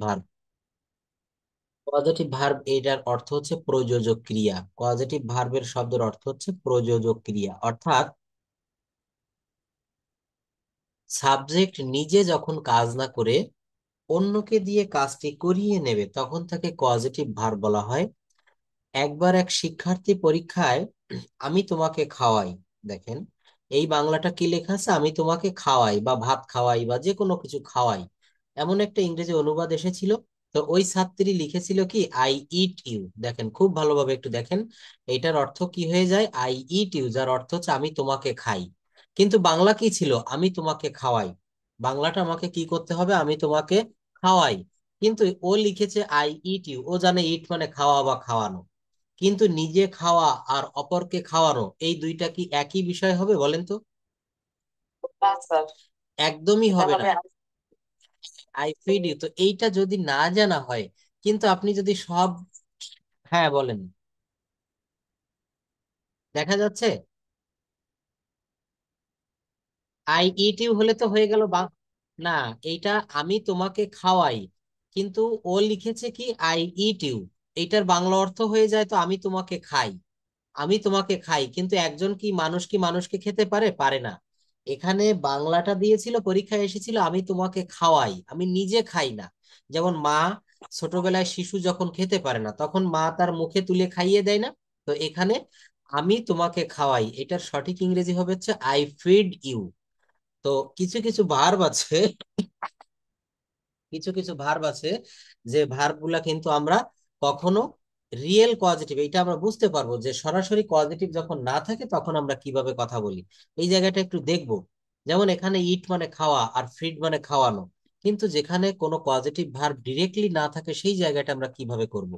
Verb. Positive verb এটার অর্থ হচ্ছে প্রযোজক ক্রিয়া। পজিটিভ ভার্বের শব্দের অর্থ হচ্ছে প্রযোজক ক্রিয়া, অর্থাৎ সাবজেক্ট নিজে যখন কাজ না করে অন্যকে দিয়ে কাজটি করিয়ে নেবে তখন তাকে পজিটিভ ভার্ব বলা হয়। একবার এক শিক্ষার্থী পরীক্ষায় আমি তোমাকে খাওয়াই, দেখেন এই বাংলাটা কি লেখা আছে, আমি তোমাকে খাওয়াই বা ভাত খাওয়াই বা যে কোনো কিছু খাওয়াই, এমন একটা ইংরেজি অনুবাদ এসেছিল। তো ওই ছাত্রী লিখেছিল কি আই ইট ইউ। দেখেন খুব ভালোভাবে একটু দেখেন, এইটার অর্থ কি হয়ে যায়, আই ইট ইউ, যার অর্থ হচ্ছে আমি তোমাকে খাই। কিন্তু বাংলা কি ছিল, আমি তোমাকে খাওয়াই। বাংলাটা আমাকে কি করতে হবে, আমি তোমাকে খাওয়াই। কিন্তু ও লিখেছে আই ইট ইউ, ও জানে ইট মানে খাওয়া বা খাওয়ানো। কিন্তু নিজে খাওয়া আর অপরকে খাওয়ানো এই দুইটা কি একই বিষয় হবে বলেন তো? না স্যার, একদমই এটা হবে না। হবে আই ফিড ইউ, তো এইটা যদি না জানা হয়, কিন্তু আপনি যদি সব, হ্যাঁ বলেন, দেখা যাচ্ছে আই ইট ইউ হলে তো হয়ে গেল না, এইটা আমি তোমাকে খাওয়াই, কিন্তু ও লিখেছে কি আই ইট ইউ, এইটার বাংলা অর্থ হয়ে যায় তো আমি তোমাকে খাই। আমি তোমাকে খাই, কিন্তু একজন কি মানুষ কি মানুষকে খেতে পারে, পারে না। এখানে বাংলাটা দিয়েছিল, পরীক্ষায় এসেছিল আমি তোমাকে খাওয়াই, আমি নিজে খাই না। যেমন মা ছোটবেলায় শিশু যখন খেতে পারে না তখন মা তার মুখে তুলে খাইয়ে দেয় না। তো এখানে আমি তোমাকে খাওয়াই, এটার সঠিক ইংরেজি হবে হচ্ছে আই ফিড ইউ। তো কিছু কিছু ভার্ব আছে, কিছু কিছু ভার্ব আছে যে ভার্ব গুলা কিন্তু আমরা কখনো রিয়েল পজিটিভ, এটা আমরা বুঝতে পারবো যে সরাসরি পজিটিভ যখন না থাকে তখন আমরা কিভাবে কথা বলি। এই জায়গাটা একটু দেখবো। যেমন এখানে ইট মানে খাওয়া আর ফিড মানে খাওয়ানো, কিন্তু যেখানে কোনো পজিটিভ ভার্ব ডিরেক্টলি না থাকে সেই জায়গাটা আমরা কিভাবে করব।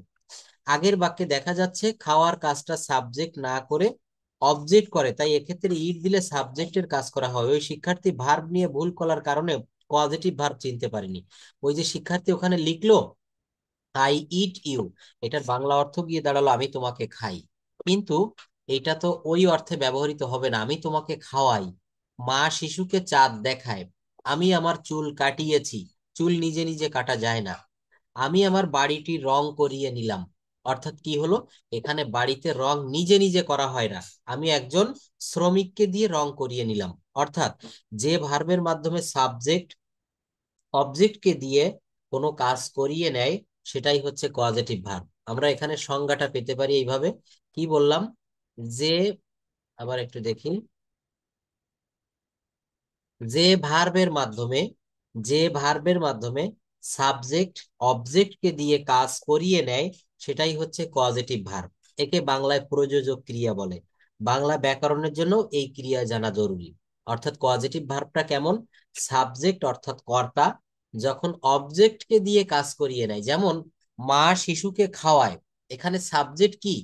আগের বাক্যে দেখা যাচ্ছে খাওয়ার কাজটা সাবজেক্ট না করে অবজেক্ট করে, তাই এক্ষেত্রে ইট দিলে সাবজেক্টের কাজ করা হয়। ওই শিক্ষার্থী ভার্ব নিয়ে ভুল করার কারণে পজিটিভ ভার্ব চিনতে পারেনি। ওই যে শিক্ষার্থী ওখানে লিখলো আই ইট ইউ, এটার বাংলা অর্থ গিয়ে দাঁড়ালো আমি তোমাকে খাই, কিন্তু এটা তো ওই অর্থে ব্যবহৃত হবে না। আমি তোমাকে খাওয়াই, মা শিশুকে চাঁদ দেখায়, আমি আমার চুল কাটিয়েছি, চুল নিজে নিজে কাটা যায় না, আমি আমার বাড়িটি রং করিয়ে নিলাম। অর্থাৎ কি হলো, এখানে বাড়িতে রং নিজে নিজে করা হয় না, আমি একজন শ্রমিককে দিয়ে রং করিয়ে নিলাম। অর্থাৎ যে ভার্বের মাধ্যমে সাবজেক্ট অবজেক্টকে দিয়ে কোনো কাজ করিয়ে নেয় সেটাই হচ্ছে কজেটিভ ভার্ব। আমরা এখানে সংজ্ঞাটা পেতে পারি এইভাবে, কি বললাম, যে, আবার একটু দেখি, যে ভার্বের মাধ্যমে যে ভার্বের মাধ্যমে সাবজেক্ট অবজেক্টকে দিয়ে কাজ করিয়ে নেয় সেটাই হচ্ছে কজেটিভ ভার্ব। একে বাংলায় প্রযোজক ক্রিয়া বলে। বাংলা ব্যাকরণের জন্য এই ক্রিয়া জানা জরুরি। অর্থাৎ কজেটিভ ভার্বটা কেমন, সাবজেক্ট অর্থাৎ কর্তা যখন অবজেক্টকে দিয়ে কাজ করিয়ে নেয়, যেমন মা শিশুকে খাওয়ায়, এখানে সাবজেক্ট কি,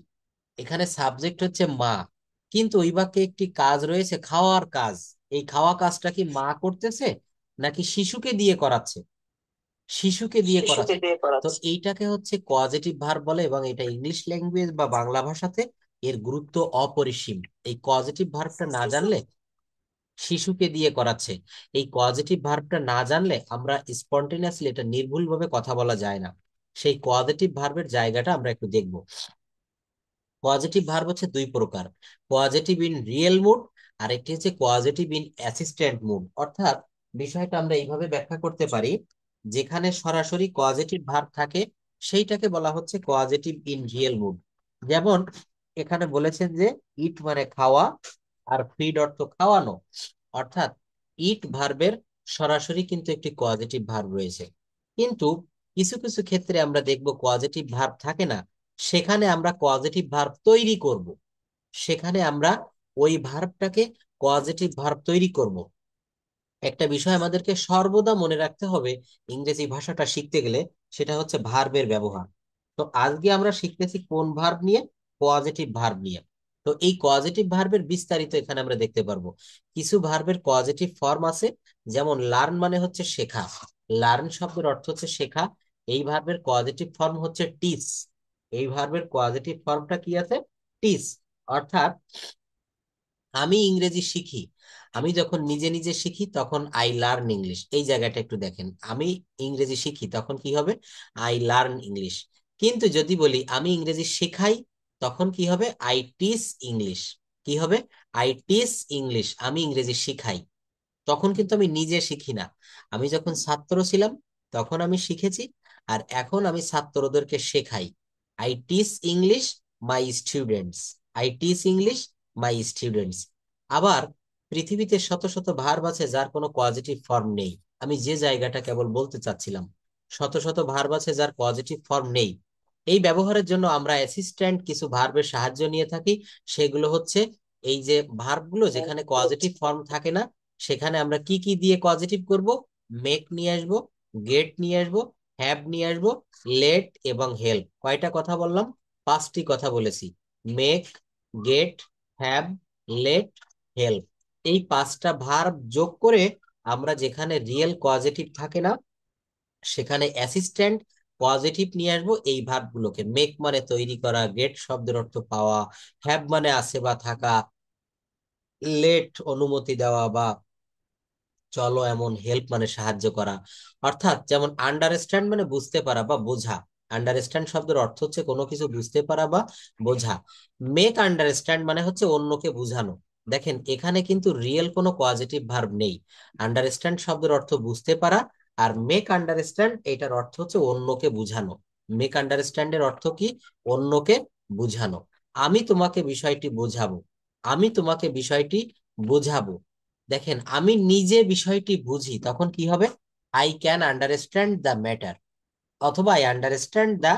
এখানে সাবজেক্ট হচ্ছে মা, কিন্তু ওই বাক্যে একটি কাজ রয়েছে খাওয়ার কাজ। এই খাওয়া কাজটা কি মা করতেছে নাকি শিশুকে দিয়ে করাচ্ছে, শিশুকে দিয়ে শিশুকে করাচ্ছে। দিয়ে তো করাচ্ছে। এইটাকে হচ্ছে পজিটিভ ভার্ব বলে, এবং এটা ইংলিশ ল্যাঙ্গুয়েজ বা বাংলা ভাষাতে এর গুরুত্ব অপরিসীম। এই পজিটিভ ভার্বটা না জানলে, শিশুকে দিয়ে করাচ্ছে, এই পজিটিভ ভার্বটা না জানলে আমরা স্পন্টেনিয়াসলি এটা নির্ভুলভাবে কথা বলা যায় না। সেই পজিটিভ ভার্বের জায়গাটা আমরা একটু দেখবো। পজিটিভ ভার্ব হচ্ছে দুই প্রকার, পজিটিভ ইন রিয়েল মুড আর একটি হচ্ছে পজিটিভ ইন অ্যাসিস্ট্যান্ট মুড। অর্থাৎ বিষয়টা আমরা এইভাবে ব্যাখ্যা করতে পারি, যেখানে সরাসরি পজিটিভ ভার্ব থাকে সেইটাকে বলা হচ্ছে পজিটিভ ইন রিয়েল মুড। যেমন এখানে বলেছেন যে ইট মানে খাওয়া আর ফিড অর্থ খাওয়ানো, অর্থাৎ ইট ভার্বের সরাসরি কিন্তু একটি পজিটিভ ভার্ব রয়েছে। কিন্তু কিছু কিছু ক্ষেত্রে আমরা দেখব পজিটিভ ভার্ব থাকে না, সেখানে আমরা পজিটিভ ভার্ব তৈরি করব, সেখানে আমরা ওই ভার্বটাকে পজিটিভ ভার্ব তৈরি করব। একটা বিষয় আমাদেরকে সর্বদা মনে রাখতে হবে ইংরেজি ভাষাটা শিখতে গেলে, সেটা হচ্ছে ভার্বের ব্যবহার। তো আজকে আমরা শিখতেছি কোন ভার্ব নিয়ে, পজিটিভ ভার্ব নিয়ে। তো এই পজিটিভ ভার্বের বিস্তারিত এখানে আমরা দেখতে পারবো। কিছু ভার্বের পজিটিভ ফর্ম আছে, যেমন লার্ন মানে হচ্ছে শেখা, লার্ন শব্দের অর্থ হচ্ছে শেখা। এই ভার্বের পজিটিভ ফর্ম হচ্ছে টিচ, এই ভার্বের পজিটিভ ফর্মটা কি আছে, টিচ। অর্থাৎ আমি ইংরেজি শিখি, আমি যখন নিজে নিজে শিখি তখন আই লার্ন ইংলিশ। এই জায়গাটা একটু দেখেন, আমি ইংরেজি শিখি তখন কি হবে, আই লার্ন ইংলিশ। কিন্তু যদি বলি আমি ইংরেজি শেখাই, তখন কি হবে, আই টিচ ইংলিশ। কি হবে, আই টিচ ইংলিশ, আমি ইংরেজি শিখাই। তখন কিন্তু আমি নিজে শিখি না। আমি যখন ছাত্র ছিলাম তখন আমি শিখেছি, আর এখন আমি ছাত্রদেরকে শেখাই। I teach English my students, I teach English my students. আবার পৃথিবীতে শত শত ভার্ব আছে যার কোনো পজিটিভ ফর্ম নেই। আমি যে জায়গাটা কেবল বলতে চাচ্ছিলাম, শত শত ভার্ব আছে যার পজিটিভ ফর্ম নেই। এই ব্যবহারের জন্য আমরা অ্যাসিস্ট্যান্ট কিছু ভার্বের সাহায্য নিয়ে থাকি। সেগুলো হচ্ছে এই যে ভার্বগুলো যেখানে পজিটিভ ফর্ম থাকে না, সেখানে আমরা কি কি দিয়ে পজিটিভ করব, মেক নিয়ে আসবো, গেট নিয়ে আসবো, হ্যাভ নিয়ে আসবো, লেট এবং হেল্প। কয়টা কথা বললাম, পাঁচটি কথা বলেছি। Make, get, have, let, help. এই পাঁচটা ভার্ব যোগ করে আমরা যেখানে রিয়েল পজিটিভ থাকে না, সেখানে অ্যাসিস্ট্যান্ট পজিটিভ নিয়ে আসবো এই ভার্ব গুলোকে। মেক মানে তৈরি করা, গেট শব্দের অর্থ পাওয়া, হ্যাভ মানে আছে বা থাকা, লেট অনুমতি দেওয়া বা চলো এমন, হেল্প মানে সাহায্য করা। অর্থাৎ যেমন আন্ডারস্ট্যান্ড মানে বুঝতে পারা বা বোঝা। আন্ডারস্ট্যান্ড শব্দের অর্থ হচ্ছে কোনো কিছু বুঝতে পারা বা বোঝা। মেক আন্ডারস্ট্যান্ড মানে হচ্ছে অন্যকে বুঝানো। দেখেন এখানে কিন্তু রিয়েল কোনো পজিটিভ ভার্ব নেই। আন্ডারস্ট্যান্ড শব্দের অর্থ বুঝতে পারা, আর মেক আন্ডারস্ট্যান্ড এটার অর্থ হচ্ছে অন্যকে বুঝানো। মেক আন্ডারস্ট্যান্ডের অর্থ কি, অন্যকে বুঝানো। আমি তোমাকে বিষয়টি বোঝাবো, আমি তোমাকে বিষয়টি বোঝাবো। দেখেন আমি নিজে বিষয়টি বুঝি, তখন কি হবে, I can understand the matter, অথবা আই আন্ডারস্ট্যান্ড দ্য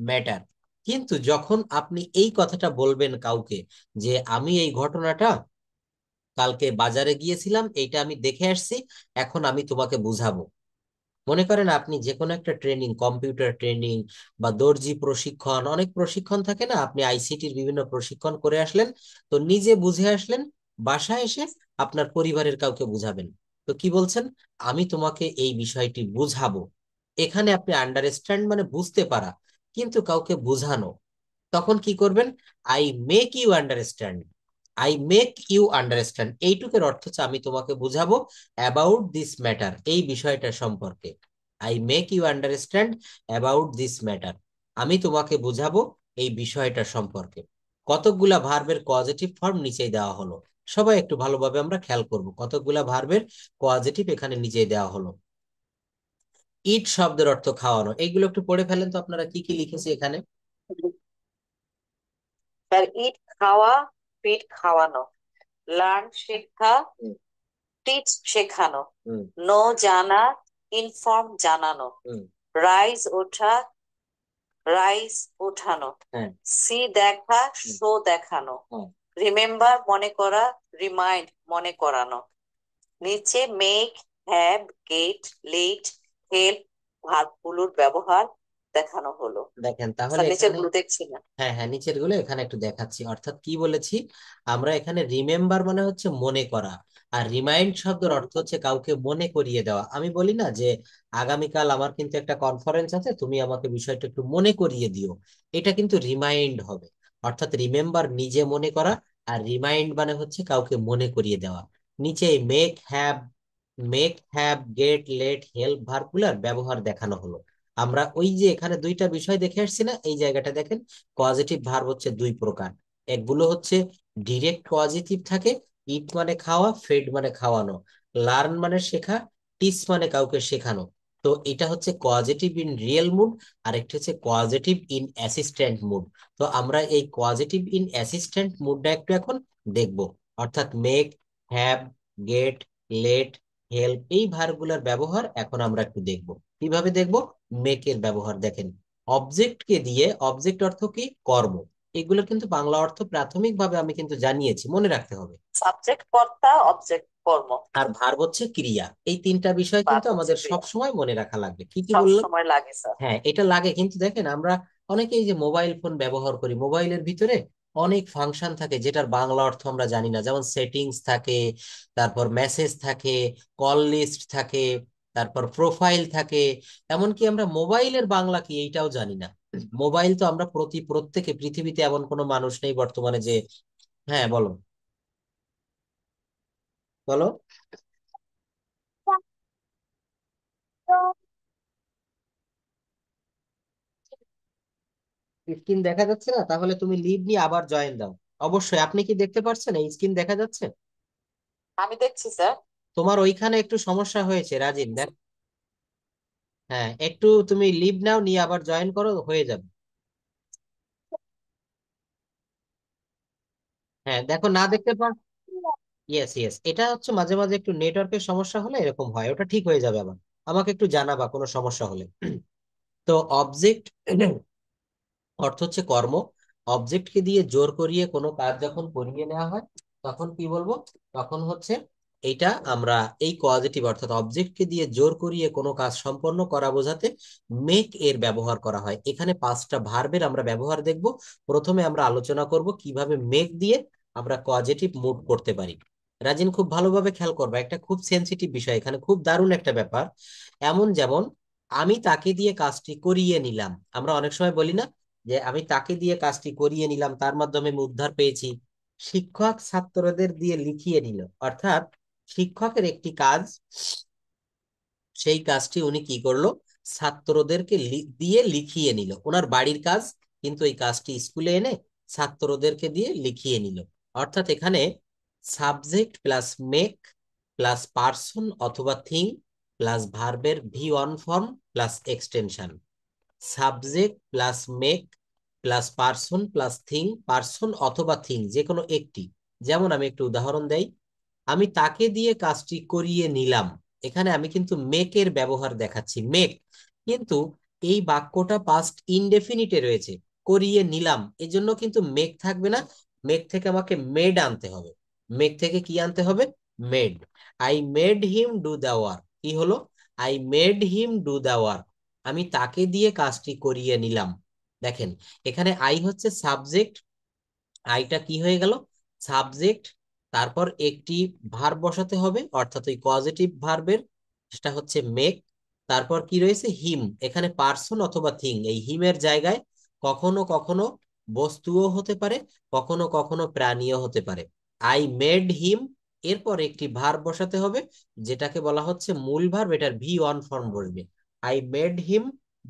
ম্যাটার। কিন্তু যখন আপনি এই কথাটা বলবেন কাউকে, যে আমি এই ঘটনাটা কালকে বাজারে গিয়েছিলাম, এইটা আমি দেখে আসছি, এখন আমি তোমাকে বুঝাবো। মনে করেন আপনি যে কোনো একটা ট্রেনিং, কম্পিউটার ট্রেনিং বা দর্জি প্রশিক্ষণ, অনেক প্রশিক্ষণ থাকে না, আপনি আইসিটির বিভিন্ন প্রশিক্ষণ করে আসলেন, তো নিজে বুঝে আসলেন, বাসায় এসে আপনার পরিবারের কাউকে বুঝাবেন। তো কি বলছেন, আমি তোমাকে এই বিষয়টি বুঝাবো। এখানে আপনি আন্ডারস্ট্যান্ড মানে বুঝতে পারা, কিন্তু কাউকে বুঝানো। তখন কি করবেন, I make you understand, I make you understand এইটুকের অর্থ হচ্ছে আমি তোমাকে বুঝাবো অ্যাবাউট দিস ম্যাটার, এই বিষয়টা সম্পর্কে। I make you understand about this matter, আমি তোমাকে বুঝাবো এই বিষয়টা সম্পর্কে। কতকগুলা ভার্বের পজিটিভ ফর্ম নিচেই দেওয়া হলো। সবাই একটু ভালোভাবে আমরা খেয়াল করব, কতকগুলা ভার্বের পজিটিভ এখানে নিচেই দেওয়া হলো। ইট শব্দের অর্থ খাওয়ানো, এইগুলো একটু পড়ে ফেলেন তো আপনারা, কি কি লিখেছি এখানে। স্যার, ইট খাওয়া, ফিট খাওয়ানো, লার্ন শেখা, হুম, টিচ শেখানো, হুম, নো জানা, ইনফর্ম জানানো, হুম। রাইজ ওঠা, রাইজ ওঠানো, হ্যাঁ, সি দেখা, হুম, শো দেখানো, হ্যাঁ। রিমেম্বার মনে করা, রিমাইন্ড মনে করানো। নিচে make, have, get, let, help ভার্বগুলোর ব্যবহার দেখানো হলো। দেখেন তাহলে স্যার, নিচের এখানে, গুলো দেখছি না। হ্যাঁ হ্যাঁ, নিচের গুলো এখানে একটু দেখাচ্ছি। অর্থাৎ কি বলেছি আমরা এখানে, রিমেম্বার মানে হচ্ছে মনে করা, আর রিমাইন্ড শব্দের অর্থ হচ্ছে কাউকে মনে করিয়ে দেওয়া। আমি বলি না যে আগামীকাল আমার কিন্তু একটা কনফারেন্স আছে, তুমি আমাকে বিষয়টা একটু মনে করিয়ে দিও, এটা কিন্তু রিমাইন্ড হবে। অর্থাৎ রিমেম্বার নিজে মনে করা, আর রিমাইন্ড মানে হচ্ছে কাউকে মনে করিয়ে দেওয়া। নিচে make have get let help ভার্বগুলার ব্যবহার দেখানো হলো। আমরা ওই যে এখানে দুইটা বিষয় দেখে আসছি না, এই জায়গাটা দেখেন, পজিটিভ ভার্ব হচ্ছে দুই প্রকার। একগুলো হচ্ছে ডিরেক্ট পজিটিভ থাকে, ইট মানে খাওয়া, ফেড মানে খাওয়ানো, লার্ন মানে শেখা, টিচ মানে কাউকে শেখানো। তো এটা হচ্ছে পজিটিভ ইন রিয়েল মুড, আর একটা হচ্ছে পজিটিভ ইন অ্যাসিস্ট্যান্ট মুড। তো আমরা এই পজিটিভ ইন অ্যাসিস্ট্যান্ট মুডটা একটু এখন দেখব। অর্থাৎ make, have, get, let, help এই ভার্বগুলোর ব্যবহার এখন আমরা একটু দেখব। কিভাবে দেখব, মেকের ব্যবহার দেখেন। অবজেক্টকে দিয়ে, অবজেক্ট অর্থ কি, কর্ম। এগুলো কিন্তু বাংলা অর্থ প্রাথমিকভাবে আমি কিন্তু জানিয়েছি, মনে রাখতে হবে। সাবজেক্ট কর্তা, অবজেক্ট কর্ম, আর ভার্ব হচ্ছে ক্রিয়া। এই তিনটা বিষয় কিন্তু ভার্ব হচ্ছে আমাদের সব ক্রিয়া। সময় মনে রাখা লাগবে। কি কি সব বললাম, সময় লাগে স্যার। হ্যাঁ এটা লাগে। কিন্তু দেখেন আমরা অনেকেই যে মোবাইল ফোন ব্যবহার করি, মোবাইলের ভিতরে অনেক ফাংশন থাকে যেটার বাংলা অর্থ আমরা জানি না। যেমন সেটিংস থাকে, তারপর মেসেজ থাকে, কল লিস্ট থাকে, তারপর প্রোফাইল থাকে। এমনকি আমরা মোবাইলের বাংলা কি এইটাও জানি না। মোবাইল তো আমরা প্রত্যেকে, পৃথিবীতে এমন কোনো মানুষ নেই বর্তমানে যে, হ্যাঁ বলো। বলো। স্ক্রিন দেখা যাচ্ছে না? তাহলে তুমি লিভ নিয়ে আবার জয়েন দাও। অবশ্যই। আপনি কি দেখতে পাচ্ছেন? এই স্ক্রিন দেখা যাচ্ছে? আমি দেখছি স্যার। তোমার ওইখানে একটু সমস্যা হয়েছে রাজিন, দেখ। হ্যাঁ, একটু তুমি লিভ নাও, নিয়ে আবার জয়েন করো, হয়ে যাবে। হ্যাঁ দেখো, না দেখতে পার। ইয়েস ইয়েস, এটা হচ্ছে মাঝে মাঝে একটু নেটওয়ার্কের সমস্যা হলে এরকম হয়, ওটা ঠিক হয়ে যাবে আবার। আমাকে একটু জানাবা কোনো সমস্যা হলে। তো অবজেক্ট অর্থ হচ্ছে কর্ম। অবজেক্টকে দিয়ে জোর করিয়ে কোনো কাজ যখন করিয়ে নেওয়া হয়, তখন কি বলবো? তখন হচ্ছে এইটা আমরা এই পজিটিভ, অর্থাৎ অবজেক্টকে দিয়ে জোর করিয়ে কোনো কাজ সম্পন্ন করা বোঝাতে মেক এর ব্যবহার করা হয়। এখানে 5টা ভার্বের আমরা ব্যবহার দেখব। প্রথমে আমরা আলোচনা করব কিভাবে মেক দিয়ে আমরা পজিটিভ মুভ করতে পারি। রাজিন, খুব ভালোভাবে খেয়াল করবা, একটা খুব সেনসিটিভ বিষয় এখানে, খুব দারুণ একটা ব্যাপার। এমন যেমন আমি তাকে দিয়ে কাজটি করিয়ে নিলাম। আমরা অনেক সময় বলি না যে আমি তাকে দিয়ে কাজটি করিয়ে নিলাম, তার মাধ্যমে আমি উদ্ধার পেয়েছি। শিক্ষক ছাত্রদের দিয়ে লিখিয়ে নিল, অর্থাৎ শিক্ষকের একটি কাজ, সেই কাজটি উনি কি করলো? ছাত্রদেরকে দিয়ে লিখিয়ে নিল, ওনার বাড়ির কাজ, কিন্তু এই কাজটি স্কুলে এনে ছাত্রদেরকে দিয়ে লিখিয়ে নিল। অর্থাৎ এখানে subject plus make plus person অথবা থিং প্লাস ভার্বের V1 form plus extension. Subject plus make plus person plus thing, person অথবা থিং যে কোনো একটি। যেমন আমি একটু উদাহরণ দেই, আমি তাকে দিয়ে কাজটি করিয়ে নিলাম। এখানে আমি কিন্তু মেকের ব্যবহার দেখাচ্ছি, মেক। কিন্তু এই বাক্যটা পাস্ট ইনডেফিনিটে রয়েছে, করিয়ে নিলাম, এজন্য কিন্তু মেক থাকবে না। মেক থেকে আমাকে মেড আনতে হবে। মেক থেকে কি আনতে হবে? Made. I made him do the work, কি হলো? I made him do the work, আমি তাকে দিয়ে কাজটি করিয়ে নিলাম। দেখেন, এখানে আই হচ্ছে সাবজেক্ট, আইটা কি হয়ে গেল? সাবজেক্ট। তারপর একটি ভার্ব বসাতে হবে, অর্থাৎ ওই পজিটিভ ভার্বের, সেটা হচ্ছে মেক। তারপর কি রয়েছে? হিম। এখানে পার্সন অথবা থিং, এই হিমের জায়গায় কখনো কখনো বস্তুও হতে পারে, কখনো কখনো প্রাণীও হতে পারে। আই মেড হিম, এরপর একটি ভার্ব বসাতে হবে, যেটাকে বলা হচ্ছে মূল ভার্ব, এটার V1 ফর্ম বসবে। I made him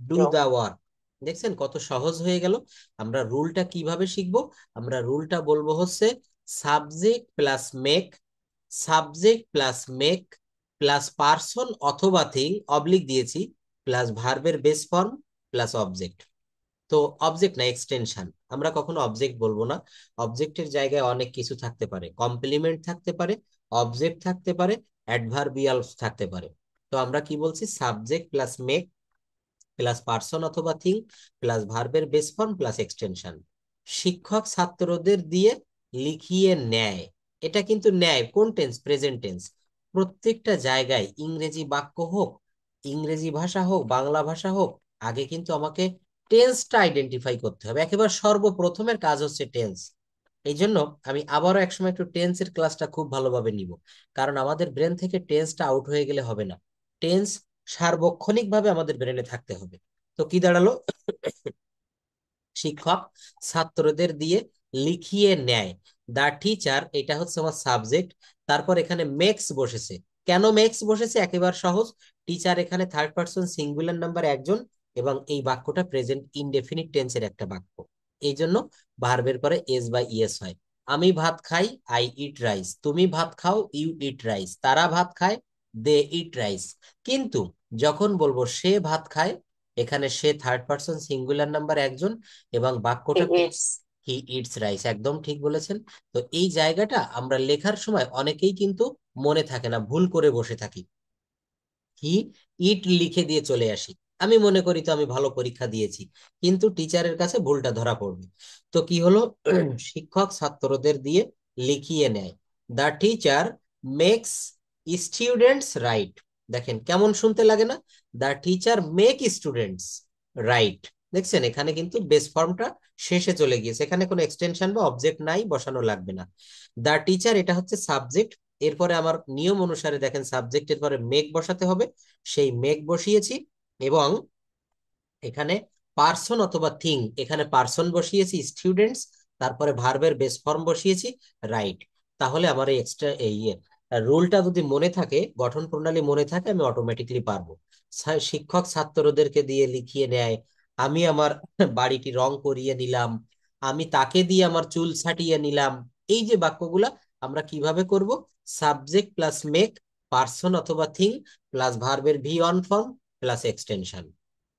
do the work. দেখছেন কত সহজ হয়ে গেল? আমরা রুলটা কিভাবে শিখবো? আমরা রুলটা বলবো হচ্ছে subject plus make, subject plus make plus person অথবা থিং অবলিক দিয়েছি, প্লাস ভার্বের বেস ফর্ম প্লাস অবজেক্ট। তো অবজেক্ট না, এক্সটেনশন। আমরা কখনো অবজেক্ট বলবো না। অবজেক্টের জায়গায় অনেক কিছু থাকতে পারে, কমপ্লিমেন্ট থাকতে পারে, অবজেক্ট থাকতে পারে, অ্যাডভার্বিয়াল থাকতে পারে। তো আমরা কি বলছি? Subject plus make plus person অথবা থিং প্লাস ভার্বের বেস ফর্ম প্লাস এক্সটেনশন। শিক্ষক ছাত্রদের দিয়ে লিখিয়ে নেয়। এটা কিন্তু নেয় কোন টেন্স? Present tense. প্রত্যেকটা জায়গায় ইংরেজি বাক্য হোক, ইংরেজি ভাষা হোক, বাংলা ভাষা হোক, আগে কিন্তু আমাকে টেন্সটা আইডেন্টিফাই করতে হবে। একেবারে সর্বপ্রথমের কাজ হচ্ছে টেন্স। এই জন্য আমি আবারও একসময় একটু টেন্সের ক্লাসটা খুব ভালোভাবে নিব, কারণ আমাদের ব্রেন থেকে টেন্সটা আউট হয়ে গেলে হবে না। টেন্স সার্বক্ষণিক ভাবে আমাদের ব্রেনে থাকতে হবে। তো কি দাঁড়ালো? শিক্ষক ছাত্রদের দিয়ে লিখিয়ে নেয়। দা টিচার, এটা হচ্ছে আমার সাবজেক্ট। তারপর এখানে মেক্স বসেছে। কেন মেক্স বসেছে? একেবারে সহজ। টিচার এখানে থার্ড পারসন সিঙ্গুলার নাম্বার একজন, এবং এই বাক্যটা প্রেজেন্ট ইনডেফিনিট টেন্সের একটা বাক্য। এই জন্য ভার্বের পরে এস বা ইএস হয়। আমি ভাত খাই, আই ইট রাইস। তুমি ভাত খাও, ইউ ইট রাইস। তারা ভাত খায়, দে ইট রাইস। কিন্তু যখন বলবো সে ভাত খায়, এখানে সে থার্ড পারসন সিঙ্গুলার নাম্বার একজন, এবং বাক্যটা ইটস। He eats rice. একদম ঠিক বলেছেন। তো এই জায়গাটা আমরা লেখার সময় অনেকেই কিন্তু মনে থাকে না, ভুল করে বসে থাকি। হি ইট লিখে দিয়ে চলে আসি, আমি মনে করি তো আমি ভালো পরীক্ষা দিয়েছি, কিন্তু টিচারের কাছে ভুলটা ধরা পড়বে। তো কি হলো? শিক্ষক ছাত্রদের দিয়ে লিখিয়ে নেয়। দা টিচার মেক্স স্টুডেন্টস রাইট। দেখেন কেমন শুনতে লাগে না? দা টিচার মেক স্টুডেন্টস রাইট। দেখছেন এখানে কিন্তু বেস ফর্মটা শেষে চলে গিয়েছে, এখানে কোনো এক্সটেনশন বা অবজেক্ট নাই, বসানো লাগবে না। দা টিচার, এটা হচ্ছে সাবজেক্ট। এরপরে আমার নিয়ম অনুসারে দেখেন সাবজেক্টের পরে মেক বসাতে হবে, সেই মেক বসিয়েছি। এবং এখানে পার্সন অথবা থিং, এখানে পার্সন বসিয়েছি স্টুডেন্টস, তারপরে ভার্বের বেস ফর্ম বসিয়েছি রাইট। তাহলে আমার এই এক্সট্রা এই রুলটা যদি মনে থাকে, গঠন প্রণালী মনে থাকে, আমি অটোমেটিকলি পারবো। শিক্ষক ছাত্রদেরকে দিয়ে লিখিয়ে নেয়, আমি আমার বাড়িটি রং করিয়ে নিলাম, আমি তাকে দিয়ে আমার চুল ছাটিয়ে নিলাম। এই যে বাক্যগুলা আমরা কিভাবে করব? সাবজেক্ট প্লাস মেক, পার্সন অথবা থিং প্লাস ভার্বের V on form plus extension.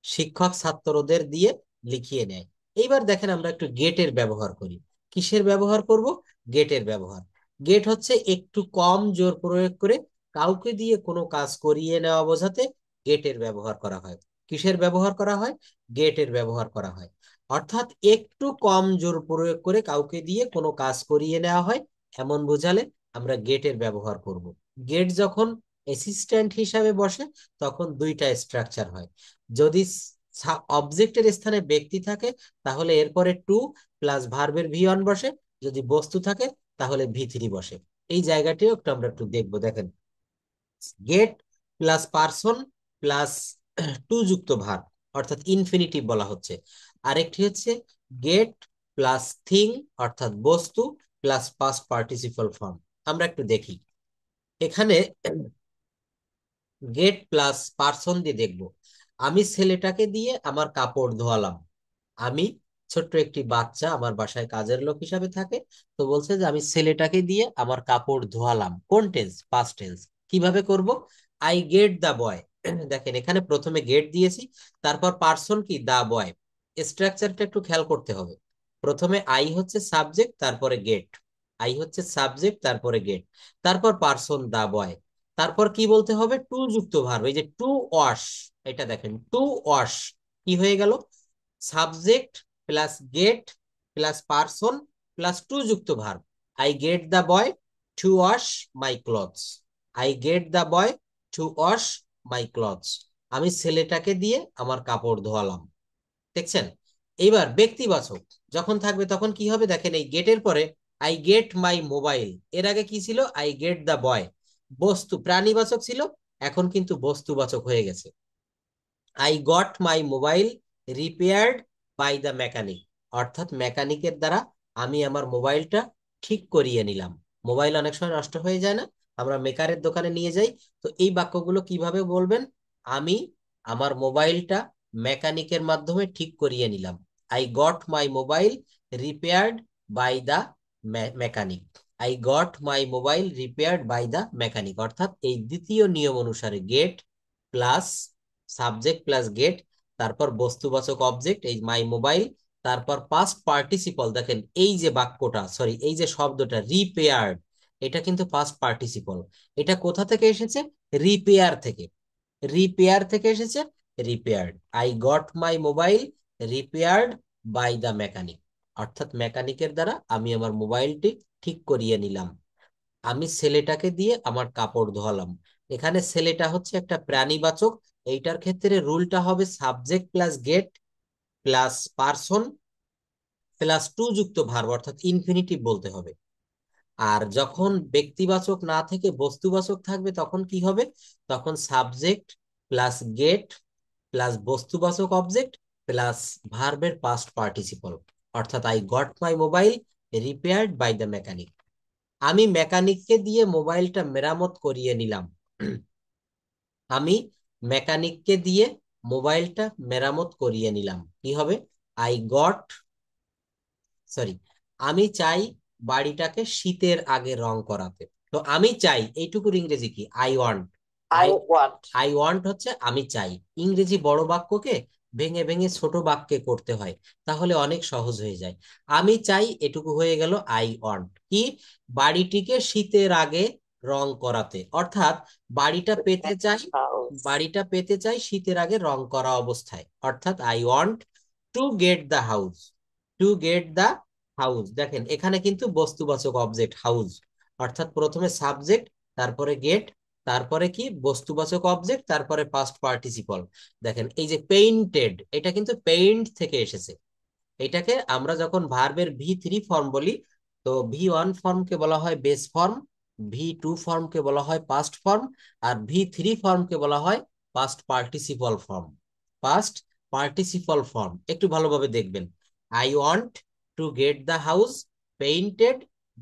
শিক্ষক ছাত্রদের দিয়ে লিখিয়ে নেয়। এইবার দেখেন আমরা একটু গেটের ব্যবহার করি। কিসের ব্যবহার করব? গেটের ব্যবহার। গেট হচ্ছে একটু কম জোর প্রয়োগ করে কাউকে দিয়ে কোনো কাজ করিয়ে নেওয়া বোঝাতে গেটের ব্যবহার করা হয়। কিসের ব্যবহার করা হয়? গেটের ব্যবহার করা হয়। অর্থাৎ একটু কম জোর প্রয়োগ করে কাউকে দিয়ে কোনো কাজ করিয়ে নেওয়া হয়, এমন বোঝালে আমরা গেটের ব্যবহার করব। গেট যখন অ্যাসিস্ট্যান্ট হিসাবে বসে তখন দুইটা স্ট্রাকচার হয়। যদি অবজেক্টের স্থানে ব্যক্তি থাকে তাহলে এরপরে টু প্লাস ভার্বের ভি অন বসে, যদি বস্তু থাকে তাহলে ভি3 বসে। এই জায়গাটিও একটু আমরা একটু দেখবো। দেখেন, get plus person plus to যুক্ত ভার্ব, অর্থাৎ ইনফিনিটিভ বলা হচ্ছে। আরেকটি হচ্ছে গেট প্লাস থিং, অর্থাৎ বস্তু প্লাস পাস্ট পার্টিসিপল ফর্ম। আমরা একটু দেখি এখানে গেট প্লাস পার্সন দিয়ে দেখব। আমি ছেলেটাকে দিয়ে আমার কাপড় ধোয়ালাম। আমি ছোট্ট একটি বাচ্চা আমার বাসায় কাজের লোক হিসাবে থাকে, তো বলছে যে আমি ছেলেটাকে দিয়ে আমার কাপড় ধোয়ালাম। কোন টেন্স? Past tense. কিভাবে করব? আই গেট দা বয়। দেখেন এখানে প্রথমে গেট দিয়েছি, তারপর পার্সন কি দা বয়। স্ট্রাকচারটা একটু খেয়াল করতে হবে। প্রথমে আই হচ্ছে সাবজেক্ট, তারপরে গেট। আই হচ্ছে সাবজেক্ট, তারপরে গেট, তারপর পার্সন দা বয়। তারপর কি বলতে হবে? টু যুক্ত ভার্ব। এই যে টু ওয়াশ, এটা দেখেন টু ওয়াশ কি হয়ে গেল? Subject plus get plus person plus to যুক্ত verb. I get the boy to wash my clothes. I get the boy to wash my clothes. আমি ছেলেটাকে দিয়ে আমার কাপড় ধোয়ালাম। দেখছেন? এইবার ব্যক্তিবাচক যখন থাকবে তখন কি হবে? দেখেন এই গেটের পরে আই গেট মাই মোবাইল, এর আগে কি ছিল? I get the boy. বস্তু প্রাণীবাচক ছিল, এখন কিন্তু বস্তুবাচক হয়ে গেছে। I got my mobile repaired by the mechanic, অর্থাৎ মেকানিকের দ্বারা আমি আমার মোবাইলটা ঠিক করিয়ে নিলাম। মোবাইল অনেক সময় নষ্ট হয়ে যায় না, আমরা মেকারের দোকানে নিয়ে যাই। তো এই বাক্যগুলো কিভাবে বলবেন? আমি আমার মোবাইলটা মেকানিকের মাধ্যমে ঠিক করিয়ে নিলাম। I got my mobile repaired by the mechanic. I got my mobile repaired by the mechanic, অর্থাৎ এই দ্বিতীয় নিয়ম অনুসারে get plus subject plus get, তারপর বস্তুবাচক অবজেক্ট এই মাই মোবাইল, তারপর পাস্ট পার্টিসিপল। দেখেন এই যে বাক্যটা, সরি এই যে শব্দটা রিপেয়ার্ড, এটা কিন্তু পাস্ট পার্টিসিপল। এটা কোথা থেকে এসেছে? রিপেয়ার থেকে। রিপেয়ার থেকে এসেছে repaired. I got my mobile repaired by the mechanic, অর্থাৎ মেকানিকের দ্বারা আমি আমার মোবাইলটি ঠিক করিয়ে নিলাম। আমি ছেলেটাকে দিয়ে আমার কাপড় ধোয়ালাম। এখানে ছেলেটা হচ্ছে একটা প্রাণীবাচক। এইটার ক্ষেত্রে রুলটা হবে subject plus get plus person plus to যুক্ত ভার্ব, অর্থাৎ ইনফিনিটিভ বলতে হবে। আর যখন ব্যক্তিবাচক না থেকে বস্তুবাচক থাকবে তখন কি হবে? তখন সাবজেক্ট প্লাস গেট প্লাস বস্তুবাচক অবজেক্ট প্লাস ভার্বের পাস্ট পার্টিসিপল, অর্থাৎ I got my mobile repaired by the mechanic. আমি মেকানিককে দিয়ে মোবাইলটা মেরামত করিয়ে নিলাম। আমি মেকানিককে দিয়ে মোবাইলটা মেরামত করিয়ে নিলাম। কি হবে? আই গট, সরি, আমি চাই বাড়িটাকে শীতের আগে রং করাতে। তো আমি চাই এইটুকুর ইংরেজি কি? I want. I I want. I want হচ্ছে আমি চাই। ইংরেজি বড় বাক্যকে ভেঙে ভেঙে ছোট বাক্যে করতে হয়, তাহলে অনেক সহজ হয়ে যায়। আমি চাই এটুকু হয়ে গেল আই ওয়ান্ট কি? বাড়িটিকে শীতের আগে রং করাতে, অর্থাৎ বাড়িটা পেতে চাই, বাড়িটা পেতে চাই শীতের আগে রং করা অবস্থায়, অর্থাৎ I want to get the house. Two get the house, দেখেন এখানে কিন্তু বস্তুবাচক অবজেক্ট হাউস, অর্থাৎ প্রথমে সাবজেক্ট, তারপরে গেট, তারপরে কি বস্তুবাচক অবজেক্ট, তারপরে পাস্ট পার্টিসিপল। দেখেন এই যে পেইন্টেড, এটা কিন্তু পেইন্ট থেকে এসেছে। এটাকে আমরা যখন ভার্বের ভি3 ফর্ম বলি, তো ভি1 ফর্মকে বলা হয় বেস ফর্ম, ভি2 ফর্মকে বলা হয় পাস্ট ফর্ম, আর ভি3 ফর্মকে বলা হয় past participle form. Past participle form একটু ভালোভাবে দেখবেন। I want to get the house painted